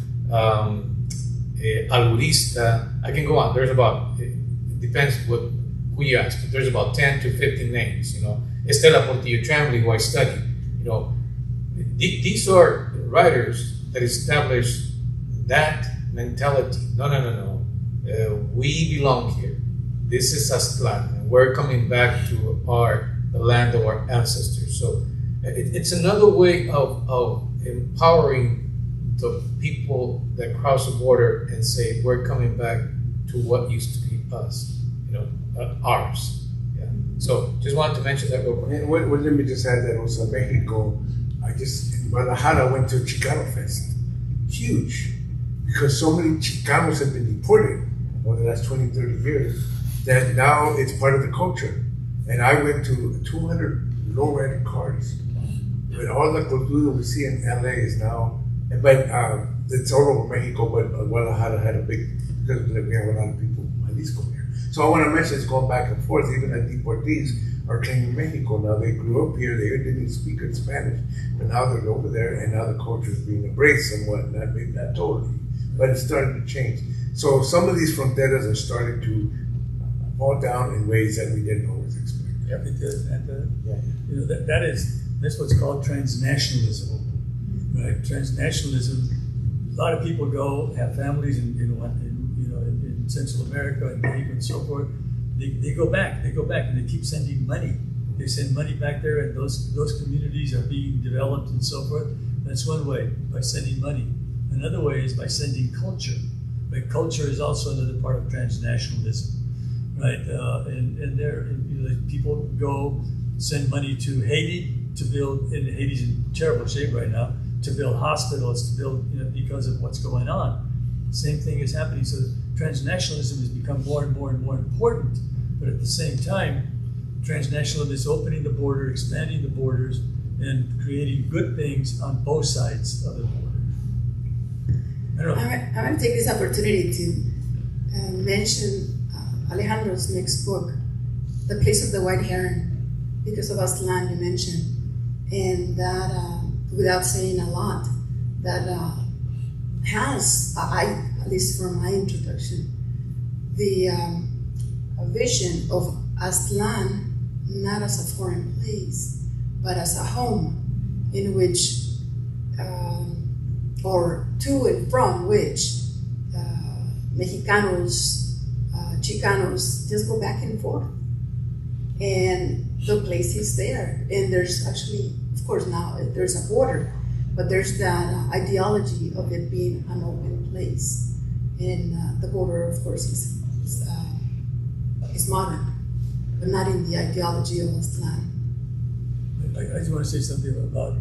Alburista, I can go on. There's about, it depends who you ask, but there's about 10 to 15 names, Estela Portillo Tremblay, who I studied, these are writers that establish that mentality. No. We belong here. This is Aztlan, and we're coming back to the land of our ancestors. So it's another way of empowering the people that cross the border and say we're coming back to what used to be us, ours. Yeah. So just wanted to mention that real quick. And let me just add that also in Mexico, in Guadalajara, went to Chicano Fest. Huge. Because so many Chicanos have been deported over the last 20, 30 years that now it's part of the culture. And I went to 200 low-rent cars. But all the cultura we see in LA is now, but it's all over Mexico, but Guadalajara had a big, because we have a lot of people from Jalisco here. So I want to mention it's going back and forth. Even the deportees are claiming Mexico now. They grew up here, they didn't speak good Spanish, but now they're over there, and now the culture is being embraced somewhat, not totally, but it's starting to change. So some of these fronteras are starting to fall down in ways that we didn't always expect. Yep, it does. And that's what's called transnationalism, right? Transnationalism. A lot of people go have families in Central America and Mexico and so forth. They go back, and they keep sending money. They send money back there, and those communities are being developed and so forth. That's one way, by sending money. Another way is by sending culture. But culture is also another part of transnationalism, right? People go send money to Haiti to build, and Haiti's in terrible shape right now, to build hospitals, to build, because of what's going on. Same thing is happening. So transnationalism has become more and more and more important. But at the same time, transnationalism is opening the border, expanding the borders, and creating good things on both sides of the border. I want to take this opportunity to mention Alejandro's next book, The Place of the White Heron, because of Aztlan you mentioned, and that, without saying a lot, that has, at least from my introduction, the vision of Aztlan not as a foreign place, but as a home in which, or to and from which, Mexicanos, Chicanos just go back and forth. And the place is there. And there's actually, of course, now there's a border, but there's that ideology of it being an open place. And the border, of course, is modern, but not in the ideology of Aztlan. I just want to say something about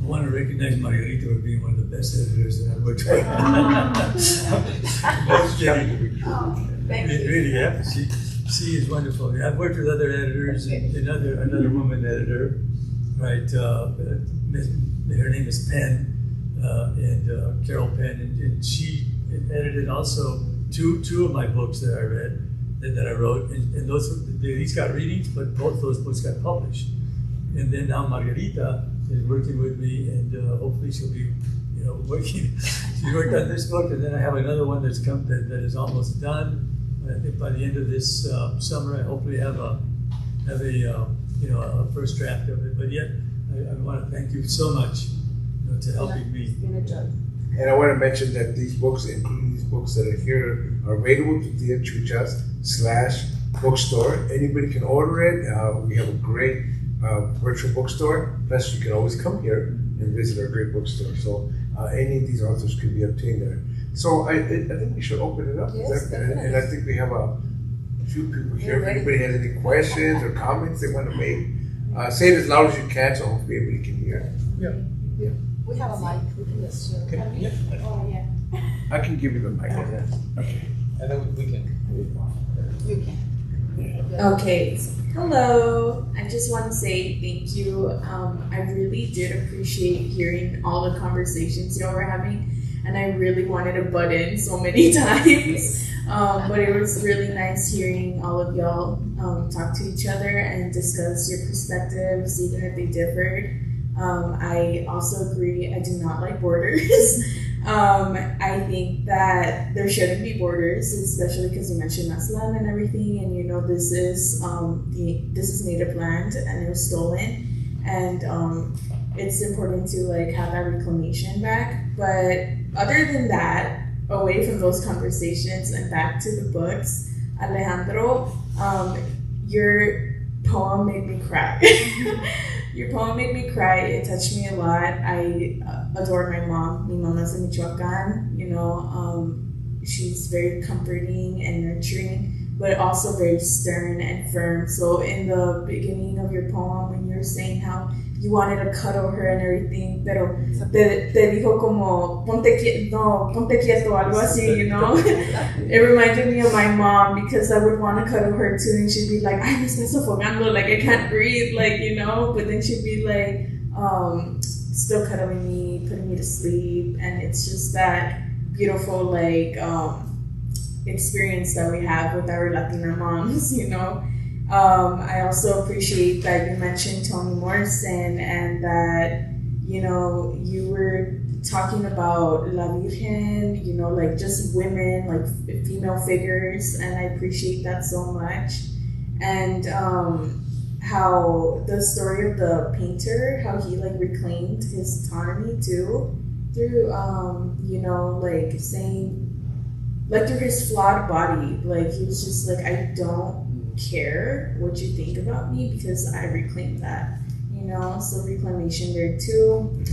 I want to recognize Margarita for being one of the best editors that I've worked with. Thank you. Really, yeah. She is wonderful. I've worked with other editors, and another woman editor, right? Her name is Penn, and Carol Penn, and she edited also two of my books that I read, that I wrote, and these got readings, but both those books got published. And then now Margarita is working with me, and hopefully she'll be, working. She worked on this book, and then I have another one that's come that is almost done. I think by the end of this summer, I hopefully have a first draft of it. But yet, I want to thank you so much, to helping me. And I want to mention that these books, including these books that are here, are available to Tia Chucha's /bookstore. Anybody can order it. We have a great virtual bookstore. Plus, you can always come here and visit our great bookstore. So any of these authors can be obtained there. So I think we should open it up. Yes, and I think we have a few people here. If anybody has any questions or comments they want to make, say it as loud as you can, so hopefully everybody can hear. Yeah. We have a mic. We can just share. Okay. Yeah. Oh, yeah. I can give you the mic. Okay. And then we can. You can. Okay, hello. I just want to say thank you. I really did appreciate hearing all the conversations y'all were having, and I really wanted to butt in so many times. But it was really nice hearing all of y'all talk to each other and discuss your perspectives, even if they differed. I also agree, I do not like borders. I think that there shouldn't be borders, especially because you mentioned Aztlan and everything, and this is native land and it was stolen, and it's important to like have that reclamation back. But other than that, away from those conversations and back to the books, Alejandro, your poem made me cry. Your poem made me cry. It touched me a lot. I adore my mom. Mi mamá es de Michoacán. You know, she's very comforting and nurturing, but also very stern and firm. So in the beginning of your poem, when you're saying how you wanted to cuddle her and everything, pero te dijo como ponte quieto, algo así, you know. It reminded me of my mom because I would want to cuddle her too, and she'd be like, "Ay, me estoy sofocando, like I can't breathe," like, you know. But then she'd be like, still cuddling me, putting me to sleep, and it's just that beautiful like experience that we have with our Latina moms, you know. I also appreciate that you mentioned Toni Morrison and that, you know, you were talking about La Virgen, you know, like just women, like female figures, and I appreciate that so much. And how the story of the painter, how he like reclaimed his autonomy too, through, you know, like saying, like through his flawed body, like he was just like, I don't care what you think about me because I reclaimed that, you know. So reclamation there too.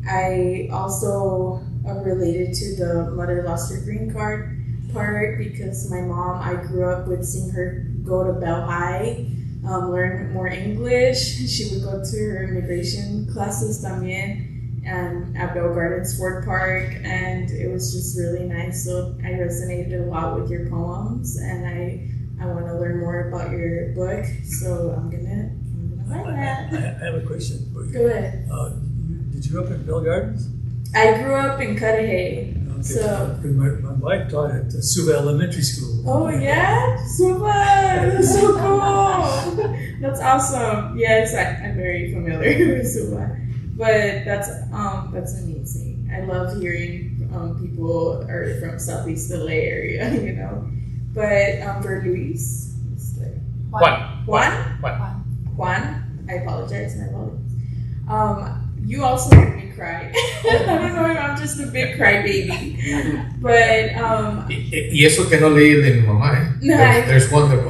I also related to the mother lost her green card part because my mom, I grew up with seeing her go to Bell High, learn more English. She would go to her immigration classes también and at Bell Gardens Ford Park, and it was just really nice. So I resonated a lot with your poems, and I want to learn more about your book, so I'm gonna buy that. I have a question for you. Go ahead. Did you grow up in Bell Gardens? I grew up in Cudahy. Okay. So. My wife taught at Suva Elementary School. Oh yeah, Suva, that's so cool. That's awesome. Yes, I'm very familiar with Suva, but that's amazing. I love hearing people are from Southeast LA area, you know. But for Luis, it's like Juan. I apologize. You also made me cry. I don't know if I'm just a big crybaby, but Y eso que no leí de mi mamá, There's one that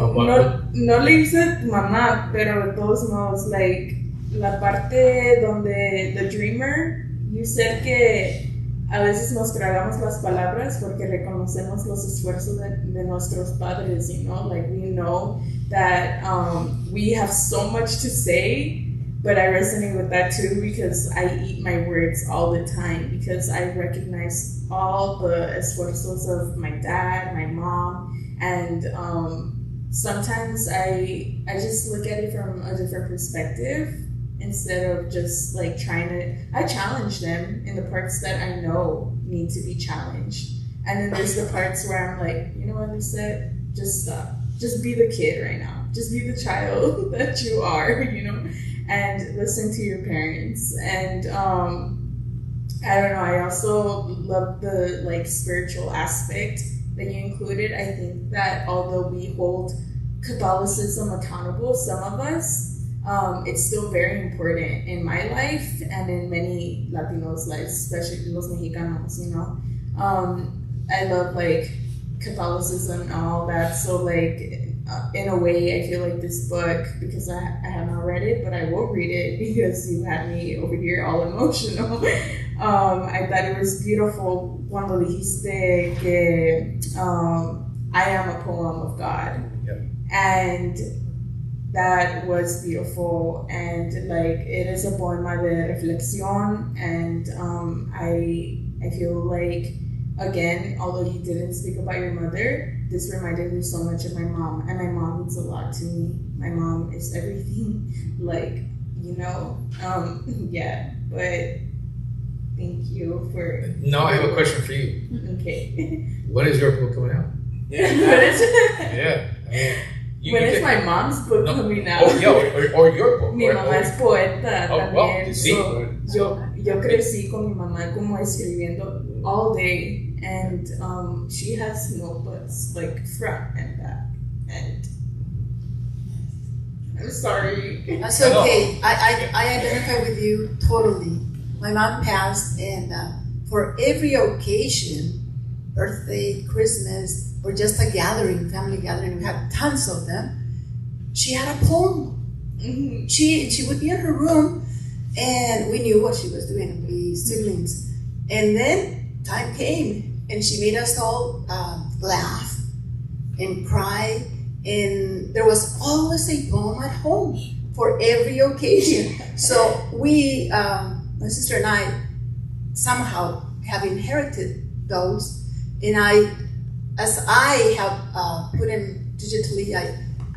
no le hice tu mamá, pero de todos modos, like la parte donde the dreamer, you said que a veces nos tragamos las palabras porque reconocemos los esfuerzos de nuestros padres, you know, like we know that we have so much to say, but I resonate with that too because I eat my words all the time because I recognize all the esfuerzos of my dad, my mom, and sometimes I just look at it from a different perspective. Instead of just like I challenge them in the parts that I know need to be challenged. And then there's the parts where I'm like, you know what, Lisa, just stop. Just be the kid right now. Just be the child that you are, you know, and listen to your parents. And I don't know, I also love the like spiritual aspect that you included. I think that although we hold Catholicism accountable, some of us, it's still very important in my life and in many Latinos' lives, especially los Mexicanos, you know. I love like Catholicism and all that, so like in a way I feel like this book, because I have not read it, but I will read it because you had me over here all emotional. I thought it was beautiful cuando dijiste que I am a poem of God. Yeah. And that was beautiful, and like it is a poema de reflexión, and I feel like, again, although you didn't speak about your mother, this reminded me so much of my mom, and my mom means a lot to me. My mom is everything, like, you know, yeah, but thank you for... Now I have a question for you. Okay. When is your book coming out? When is it? Yeah. When is my mom's book coming out? Oh, yeah, or your book. Mi mamá es poeta también. Well, you see? So, yo crecí con mi mamá como escribiendo all day, and she has notebooks like front and back, and I'm sorry. That's okay. I identify with you totally. My mom passed, and for every occasion, birthday, Christmas, or just a gathering, family gathering, we had tons of them, she had a poem. Mm-hmm. She would be in her room, and we knew what she was doing, we siblings. And then time came, and she made us all laugh and cry, and there was always a poem at home for every occasion. So we, my sister and I, somehow have inherited those, and as I have put in digitally,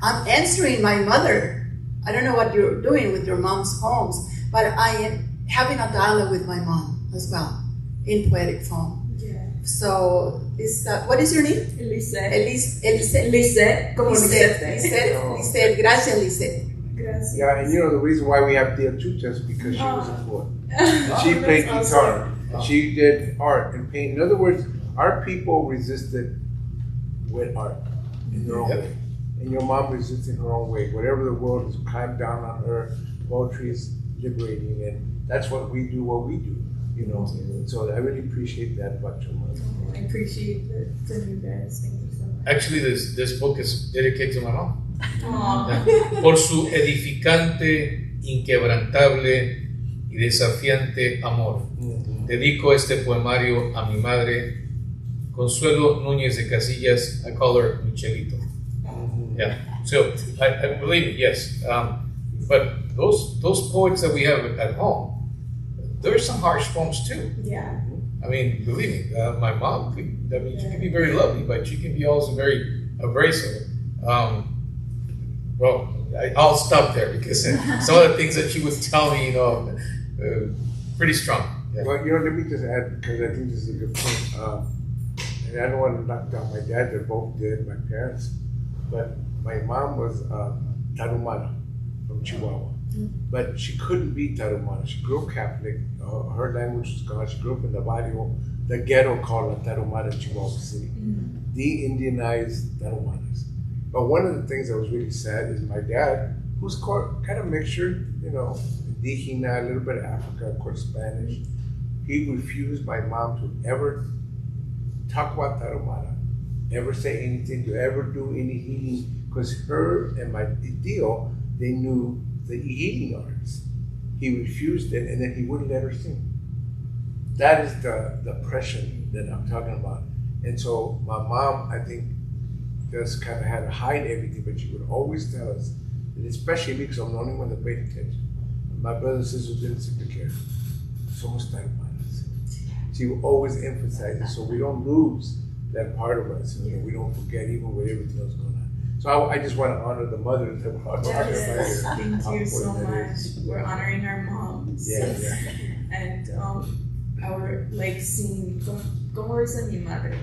I'm answering my mother. I don't know what you're doing with your mom's poems, but I am having a dialogue with my mom as well in poetic form. Yeah. So, what is your name? Lisette. Lisette. Como Lisette. Lisette. Gracias, Lisette. Gracias. Yeah, and you know the reason why we have Tia Chucha is because she was a poet. And she Oh, played that's guitar. awesome. And she did art and paint. In other words, our people resisted with art in their own Yep. way. And your mom resisted her own way. Whatever the world has clamped down on her, poetry is liberating, and that's what we do. What we do, you know. So I really appreciate that about your mother. I appreciate it from you guys. Thank you so much. Actually, this book is dedicated to my mom. Aw. Por su edificante, inquebrantable y desafiante amor. Dedico este poemario a mi madre, Consuelo Núñez de Casillas. I call her Michelito. Yeah. So I believe it, yes. But those poets that we have at home, there's some harsh poems too. Yeah. I mean, believe me, my mom could. I mean, she can be very lovely, but she can be also very abrasive. Well, I'll stop there because some of the things that she would tell me, pretty strong. Yeah. Well, let me just add, because I think this is a good point. And I don't want to knock down my dad, they're both dead, my parents. But my mom was Tarahumara from Chihuahua. But she couldn't be Tarahumara. She grew up Catholic. Her language was gone. She grew up in the barrio, the ghetto called La Tarahumara in Chihuahua City. De-Indianized Tarahumaras. But one of the things that was really sad is my dad, who's kind of mixture, Indígena, a little bit of Africa, of course, Spanish. He refused my mom to ever talk about Tarahumara, ever say anything, to ever do any healing, because her and my deal, they knew the healing arts. He refused it, and then he wouldn't let her sing. That is the oppression that I'm talking about. And so my mom, I think, just kind of had to hide everything, but she would always tell us, and especially me, because I'm the only one that paid attention. My brothers and sisters didn't seem to care. Somos Tarahumaras. She would always emphasize it, so we don't lose that part of us. We don't forget even with everything else going on. So I just want to honor the mothers that were Yes, thank you so much. We're honoring our moms. Yeah. And our scene, como dice mi madre,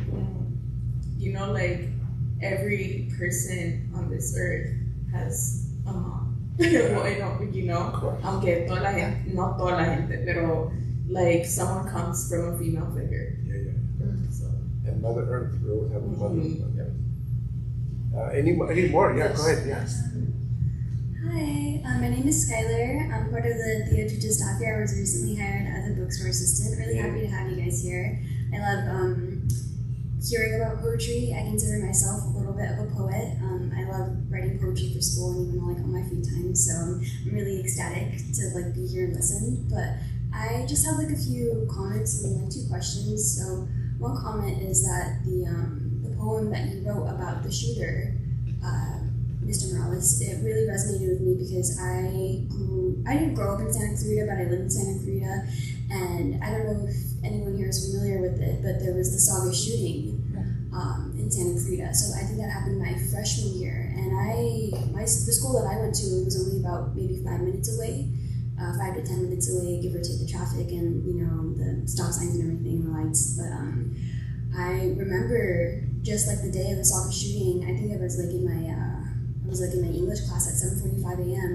every person on this earth has a mom. Aunque toda la gente, not toda la gente, pero someone comes from a female figure. Yeah. So. And Mother Earth, we always have a mother. Any more? Yeah, go ahead. Yes. Hi, my name is Skylar. I'm part of the Theo Chucha staff here. I was recently hired as a bookstore assistant. Really happy to have you guys here. I love hearing about poetry. I consider myself a little bit of a poet. I love writing poetry for school and even on my free time. So I'm really ecstatic to be here and listen. But I just have a few comments and 2 questions. So one comment is that the poem that you wrote about the shooter, Mr. Morales, it really resonated with me because I didn't grow up in Santa Clarita, but I lived in Santa Clarita, and I don't know if anyone here is familiar with it, but there was the Saga shooting in Santa Clarita. So I think that happened my freshman year, and the school that I went to was only about maybe 5 minutes away, 5 to 10 minutes away, give or take the traffic and the stop signs and everything, the lights. But I remember just the day of the Saga shooting. I think I was in my English class at 7:45 a.m.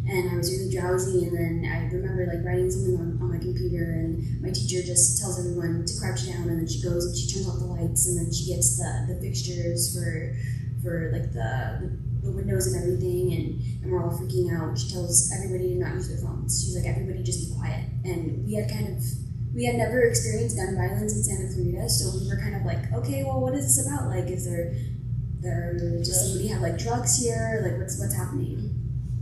and I was really drowsy, and then I remember writing something on my computer, and my teacher just tells everyone to crouch down, and then she goes and she turns off the lights, and then she gets the fixtures for the the windows and everything, and we're all freaking out. She tells everybody to not use their phones. She's like, everybody just be quiet. And we had never experienced gun violence in Santa Clarita, so we were kind of like, okay, well, what is this about? Like, is does somebody have like drugs here? Like, what's happening?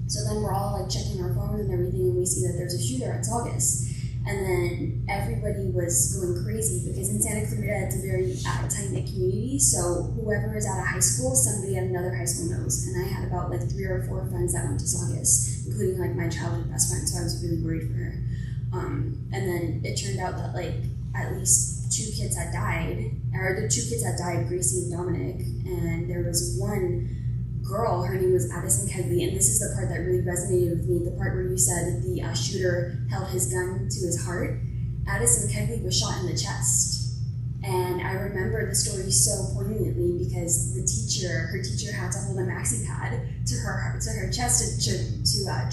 So then we're all like checking our phones and everything, and we see that there's a shooter at Saugus. And then everybody was going crazy because in Santa Clarita, it's a very tight-knit community. So whoever is at a high school, somebody at another high school knows. And I had about like 3 or 4 friends that went to Saugus, including like my childhood best friend. So I was really worried for her. And then it turned out that like at least 2 kids had died, or the 2 kids had died, Gracie and Dominic. And there was one girl, her name was Addison Kegley, and this is the part that really resonated with me, the part where you said the shooter held his gun to his heart. Addison Kegley was shot in the chest, and I remember the story so poignantly because her teacher had to hold a maxi pad to her chest to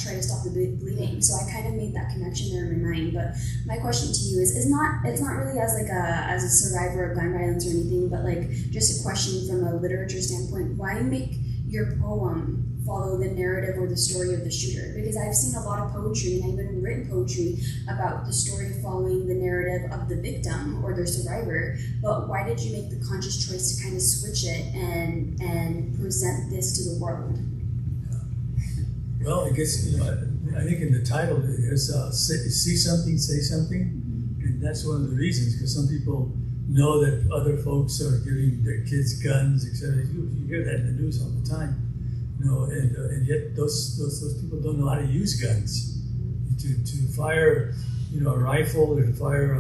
try to stop the bleeding. So I kind of made that connection there in my mind. But my question to you is it's not really as a survivor of gun violence or anything, but like just a question from a literature standpoint. Why make your poem follow the narrative or the story of the shooter? Because I've seen a lot of poetry, and I've even written poetry about the story following the narrative of the victim or their survivor, but why did you make the conscious choice to kind of switch it and present this to the world? Well, I guess, I think in the title there's see something, say something, and that's one of the reasons, because some people know that other folks are giving their kids guns, etc. You hear that in the news all the time, and yet those people don't know how to use guns. To fire, a rifle, or to fire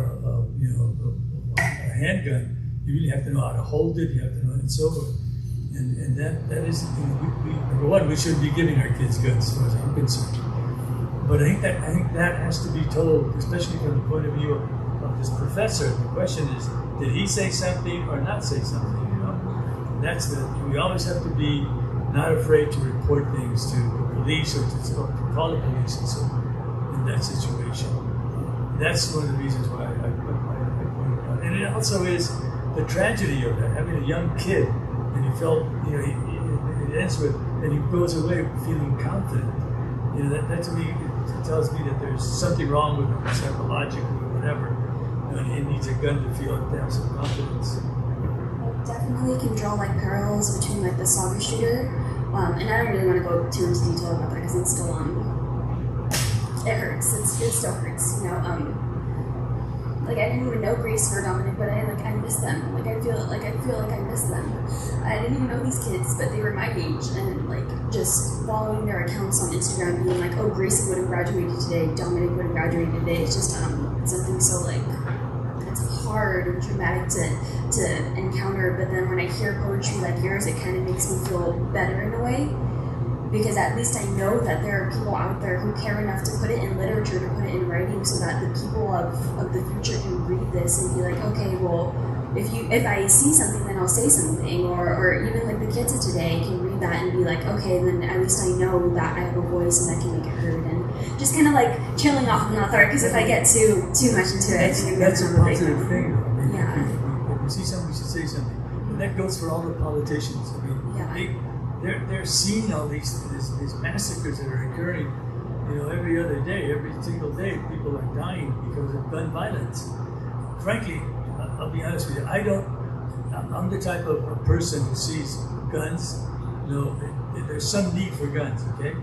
a handgun, you really have to know how to hold it. You have to know, and so forth. And that is, number one, we shouldn't be giving our kids guns, as far as I'm concerned. But I think that has to be told, especially from the point of view of this professor. The question is, did he say something or not say something? We always have to be not afraid to report things to the police or to call the police and so on in that situation. That's one of the reasons why I pointed it out. And it also is the tragedy of that, having a young kid, and he felt, it ends with, and he goes away feeling confident. That to me, it tells me that there's something wrong with him psychologically or whatever. And he needs a gun to feel to have some confidence. I definitely can draw like parallels between like the Saugus shooter, and I don't really want to go too into detail about that because it's still it hurts. It still hurts, Like I didn't even know Grace or Dominic, but I miss them. Like I feel like I miss them. I didn't even know these kids, but they were my age, and like just following their accounts on Instagram, being like, oh, Grace would have graduated today, Dominic would have graduated today. It's just something so like it's hard and traumatic to encounter. But then when I hear poetry like yours, it kind of makes me feel better in a way. Because at least I know that there are people out there who care enough to put it in literature, to put it in writing, so that the people of the future can read this and be like, okay, well, if I see something, then I'll say something. Or even like the kids of today can read that and be like, okay, then at least I know that I have a voice and I can make it heard. And just kind of like chilling off on the author, because if I get too much into it, I think that's a positive thing. Yeah. If you see something, you should say something. And that goes for all the politicians. They're seeing all these massacres that are occurring, every other day, every single day. People are dying because of gun violence. Frankly, I'll be honest with you. I'm the type of a person who sees guns. There's some need for guns, okay?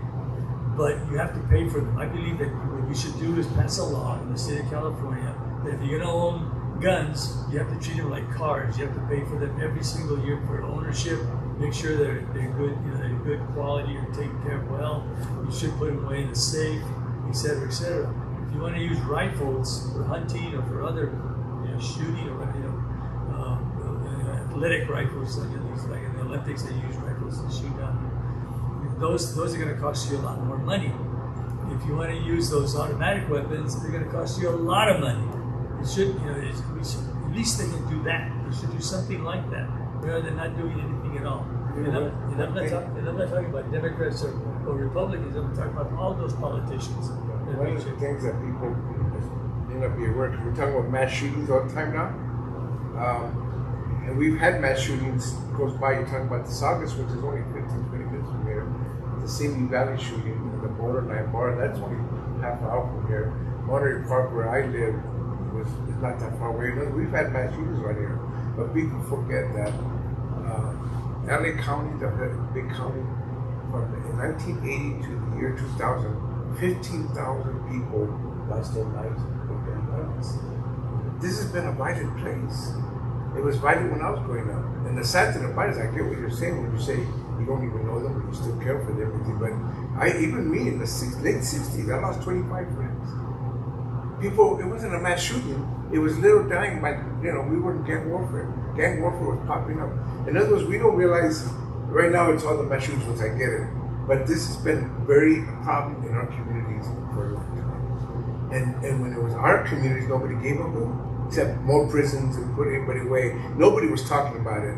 But you have to pay for them. I believe that what you should do is pass a law in the state of California that if you're going to own guns, you have to treat them like cars. You have to pay for them every single year for ownership. Make sure they're good, they're good quality or taken care of well. You should put them away in the safe, etc., etc. If you want to use rifles for hunting or for other, shooting or athletic rifles, like in the Olympics, they use rifles to shoot down. Those are going to cost you a lot more money. If you want to use those automatic weapons, they're going to cost you a lot of money. It should, at least they can do that. They should do something like that, rather than not doing anything at all. And I'm not talking about Democrats or Republicans. I'm talking about all those politicians. One of the things that people may not be aware, because we're talking about mass shootings all the time now, and we've had mass shootings. Goes by, you're talking about the Saugus, which is only 15, 20 minutes from here. the Simi Valley shooting, the Borderline Bar, that's only half an hour from here. Monterey Park, where I live, is not that far away. We've had mass shootings right here, but people forget that LA County, the big county, from 1980 to the year 2000, 15,000 people lost their lives with gun violence. This has been a violent place. It was violent when I was growing up. And the sad thing about it is, I get what you're saying when you say you don't even know them, but you still care for them. But even me in the late 60s, I lost 25 friends. People, it wasn't a mass shooting. It was little dying by, we were in gang warfare. Gang warfare was popping up. In other words, we don't realize, right now it's all the mass shootings, I get it. But this has been very a problem in our communities for a long time. And when it was our communities, nobody gave a hoot, except more prisons and put everybody away. Nobody was talking about it.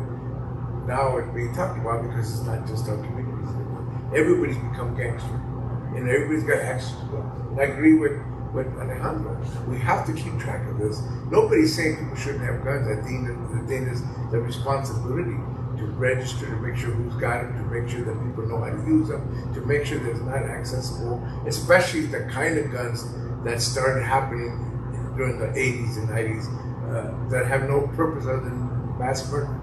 Now it's being talked about because it's not just our communities anymore. Everybody's become gangster, and everybody's got access to guns. And I agree with Alejandro. We have to keep track of this. Nobody's saying people shouldn't have guns. I think the thing is the responsibility to register, to make sure who's got them, to make sure that people know how to use them, to make sure that it's not accessible, especially the kind of guns that started happening during the 80s and 90s that have no purpose other than mass murder.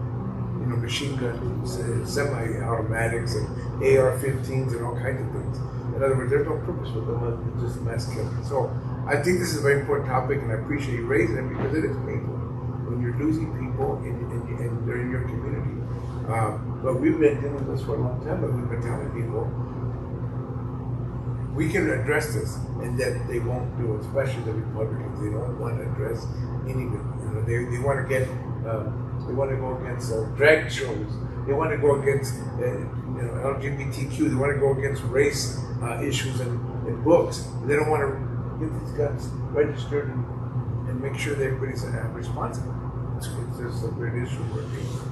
Machine guns, semi-automatics, and AR-15s, and all kinds of things. In other words, there's no purpose for them other than just mass killing. So I think this is a very important topic, and I appreciate you raising it because it is painful when you're losing people and they're in your community. But we've been dealing with this for a long time, but we've been telling people we can address this, and that they won't do it, especially the Republicans. They don't want to address any of it. They want to get, they want to go against drag shows. They want to go against LGBTQ. They want to go against race issues in books. They don't want to get these guns registered and make sure that everybody's responsible. It's just a great issue we're facing.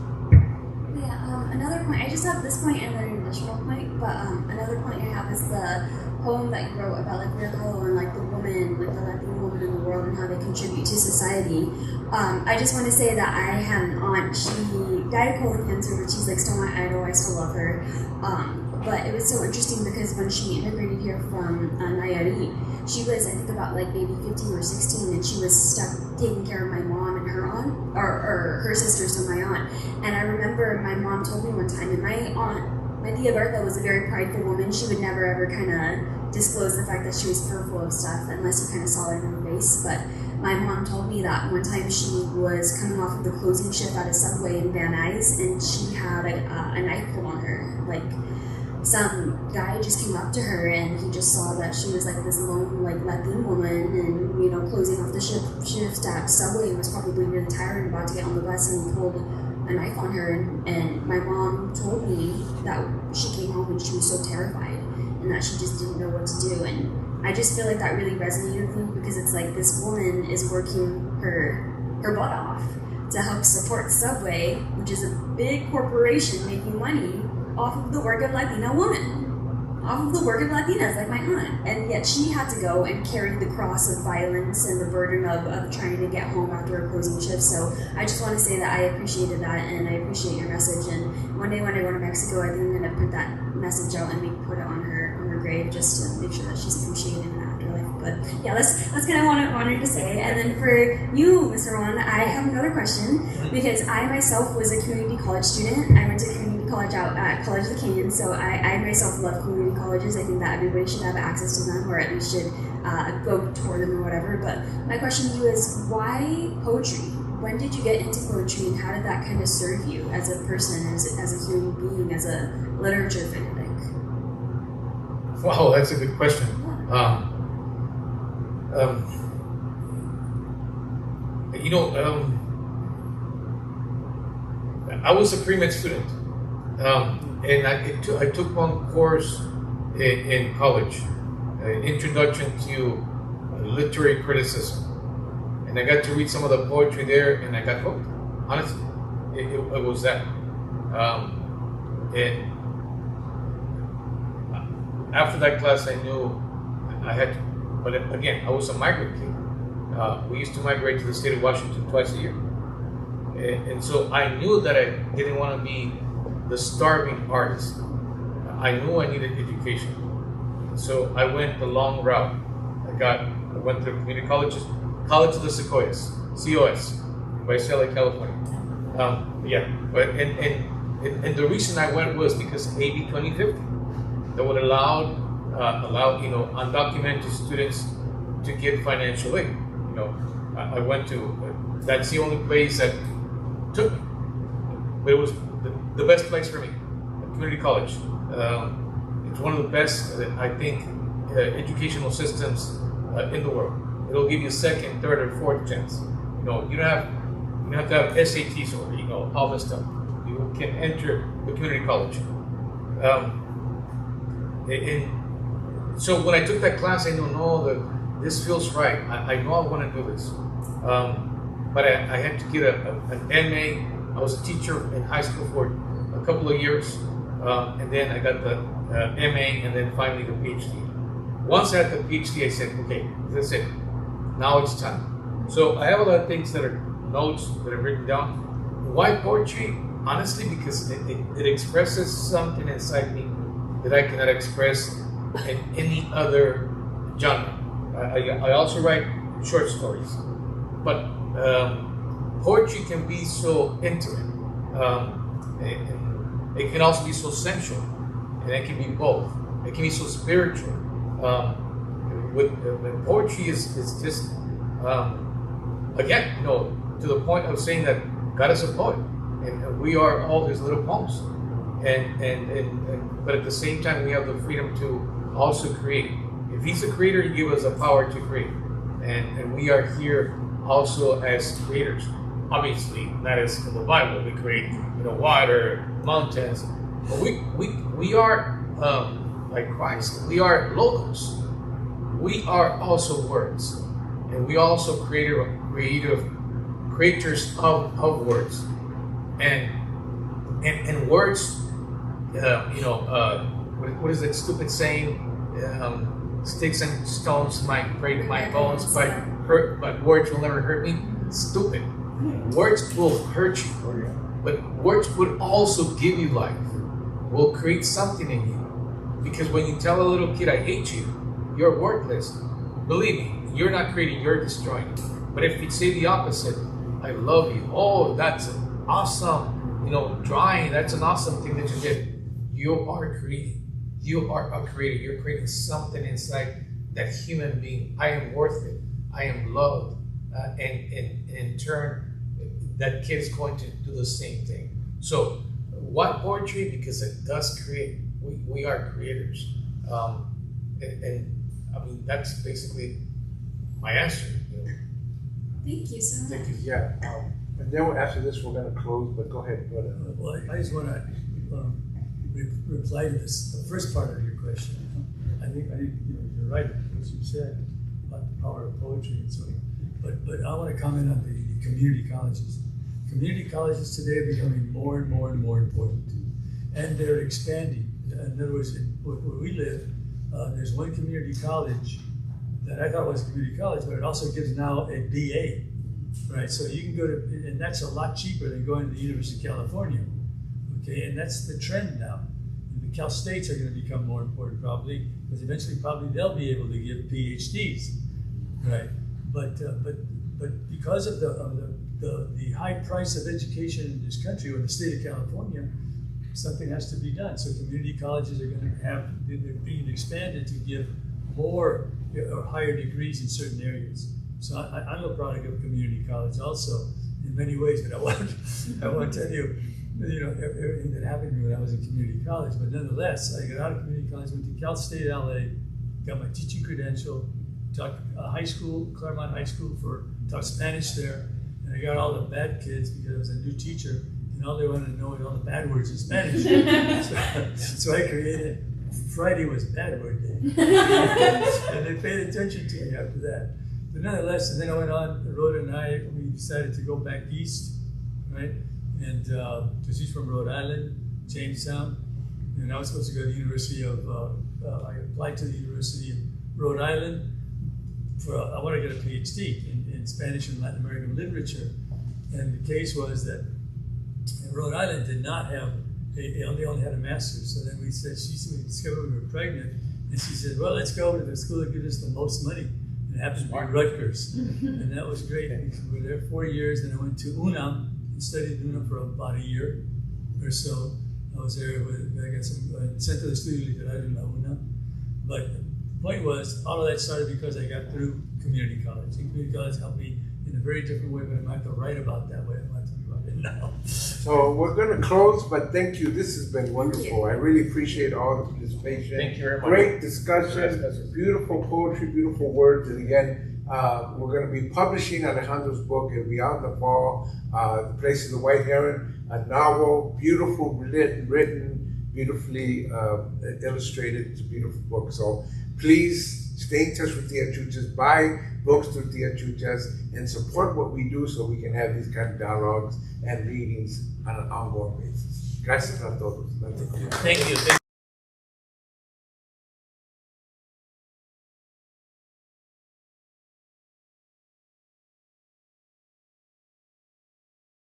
Yeah, another point, I just have this point and then an additional point, but another point I have is the poem that you wrote about like Frida Kahlo and like the woman, like the Latin woman in the world and how they contribute to society. I just want to say that I had an aunt, she died of colon cancer, but she's like still my idol, I still love her. But it was so interesting because when she immigrated here from Nayarit, she was, I think, about like maybe 15 or 16, and she was stuck taking care of my mom and her aunt, or her sister, so my aunt. And I remember my mom told me one time, and my aunt, my tia Bertha, was a very prideful woman. She would never ever kind of disclose the fact that she was fearful of stuff unless you kind of saw it in her face. But my mom told me that one time she was coming off of the closing shift at a Subway in Van Nuys, and she had a knife pulled on her. Like, some guy just came up to her and he just saw that she was like this lone like Latin woman and closing off the shift at Subway, was probably really tired and about to get on the bus, and he pulled a knife on her, and my mom told me that she came home and she was so terrified and that she just didn't know what to do. And I just feel like that really resonated with me because it's like this woman is working her butt off to help support Subway, which is a big corporation making money off of the work of Latina women, off of the work of Latinas like my aunt. And yet she had to go and carry the cross of violence and the burden of trying to get home after a closing shift. So I just want to say that I appreciated that, and I appreciate your message. And one day when I go to Mexico, I think I'm going to put that message out and maybe put it on her grave just to make sure that she's appreciated in the afterlife. But yeah, that's kind of what I wanted to say. And then for you, Mr. Ron, I have another question, because I myself was a community college student. I went to community college out at College of the Canyon, so I myself love community colleges. I think that everybody should have access to them, or at least should go tour them or whatever. But my question to you is, why poetry? When did you get into poetry, and how did that kind of serve you as a person, as a human being, as a literature fanatic? Wow, that's a good question. Yeah. I was a pre-med student, and I took one course in college, Introduction to Literary Criticism, and I got to read some of the poetry there, and I got hooked. Honestly, it was that. And after that class, I knew I had to. But again, I was a migrant kid. We used to migrate to the state of Washington twice a year. And so I knew that I didn't want to be the starving artist. I knew I needed education. So I went the long route. I went to community colleges, College of the Sequoias, COS, by LA, California. And the reason I went was because AB 2050 that would allow undocumented students to get financial aid. I went to that's the only place that took me, but it was the best place for me, a community college. It's one of the best, I think, educational systems in the world. It'll give you a second, third, or fourth chance. You don't have to have SATs or all this stuff. You can enter the community college. So when I took that class, I know that this feels right. I know I want to do this. But I had to get an MA. I was a teacher in high school for a couple of years, and then I got the MA, and then finally the PhD. Once I had the PhD, I said, okay, that's it. Now it's time. So I have a lot of things that are notes that I've written down. Why poetry? Honestly, because it expresses something inside me that I cannot express in any other genre. I also write short stories, but poetry can be so intimate. It can also be so sensual, and it can be both. It can be so spiritual. With poetry is just again, to the point of saying that God is a poet, and we are all His little poems, but at the same time we have the freedom to also create. If He's a creator, He gives us the power to create, and we are here also as creators. Obviously, not as in the Bible. We create, water, mountains, but we are like Christ. We are logos. We are also words, and we also creators of words, and words. What is that stupid saying? Sticks and stones might break my bones, but words will never hurt me. Stupid. Words will hurt you, but words would also give you life. Will create something in you. Because when you tell a little kid, "I hate you," you're worthless. Believe me, you're not creating, you're destroying. But if you say the opposite, "I love you," oh, that's an awesome, drawing. That's an awesome thing that you did. You are creating. You are a creator. You're creating something inside that human being. I am worth it. I am loved. And in turn, that kid is going to do the same thing. So, why poetry? Because it does create. We are creators. And I mean, that's basically my answer. Thank you so much. Thank you. Yeah. And then after this, we're going to close. But go ahead. Well, I just want to reply to the first part of your question. I think you're right, as you said, about the power of poetry and so on. But I want to comment on the community colleges. Community colleges today are becoming more and more and more important, and they're expanding. In other words, where we live, there's one community college that I thought was a community college, but it also gives now a BA, right? So you can go to, and that's a lot cheaper than going to the University of California, okay? And that's the trend now. The Cal States are going to become more important probably, because eventually probably they'll be able to give PhDs, right? But because of the high price of education in this country or in the state of California, something has to be done. So community colleges are going to they're being expanded to give more or higher degrees in certain areas. So I'm a product of community college also in many ways, but I won't tell you, everything that happened to me when I was in community college. But nonetheless, I got out of community college, went to Cal State LA, got my teaching credential, taught high school, Claremont High School, taught Spanish there, and I got all the bad kids because I was a new teacher, and all they wanted to know was all the bad words in Spanish. so I created Friday was bad word day, and they paid attention to me after that. But nonetheless, and then I went on, Rhoda and I, we decided to go back east, right? And because he's from Rhode Island, Jamestown, and I was supposed to go to the University of, I applied to the University of Rhode Island I wanted to get a PhD in Spanish and Latin American literature. And the case was that Rhode Island did not have They only had a master's. So then we discovered we were pregnant, and she said, "Well, let's go to the school that gives us the most money." And it happened to be Rutgers, and that was great. We were there 4 years, and I went to UNAM and studied UNAM for about a year or so. I was there I got some Centro de Estudio Literario in la UNAM. But the point was, all of that started because I got through community college. And community college helped me in a very different way, but I'm not going to write about that way. I'm not talking about it now. So we're going to close, but thank you. This has been wonderful. I really appreciate all the participation. Thank you very much. Great discussion, beautiful poetry, beautiful words. And again, we're going to be publishing Alejandro's book. It'll be out in the fall. The Place of the White Heron, a novel, beautiful written, beautifully illustrated. It's a beautiful book. So please stay in touch with Tia Chuchas, buy books through Tia Chuchas, and support what we do so we can have these kind of dialogues and readings on an ongoing basis. Gracias a todos. Thank you.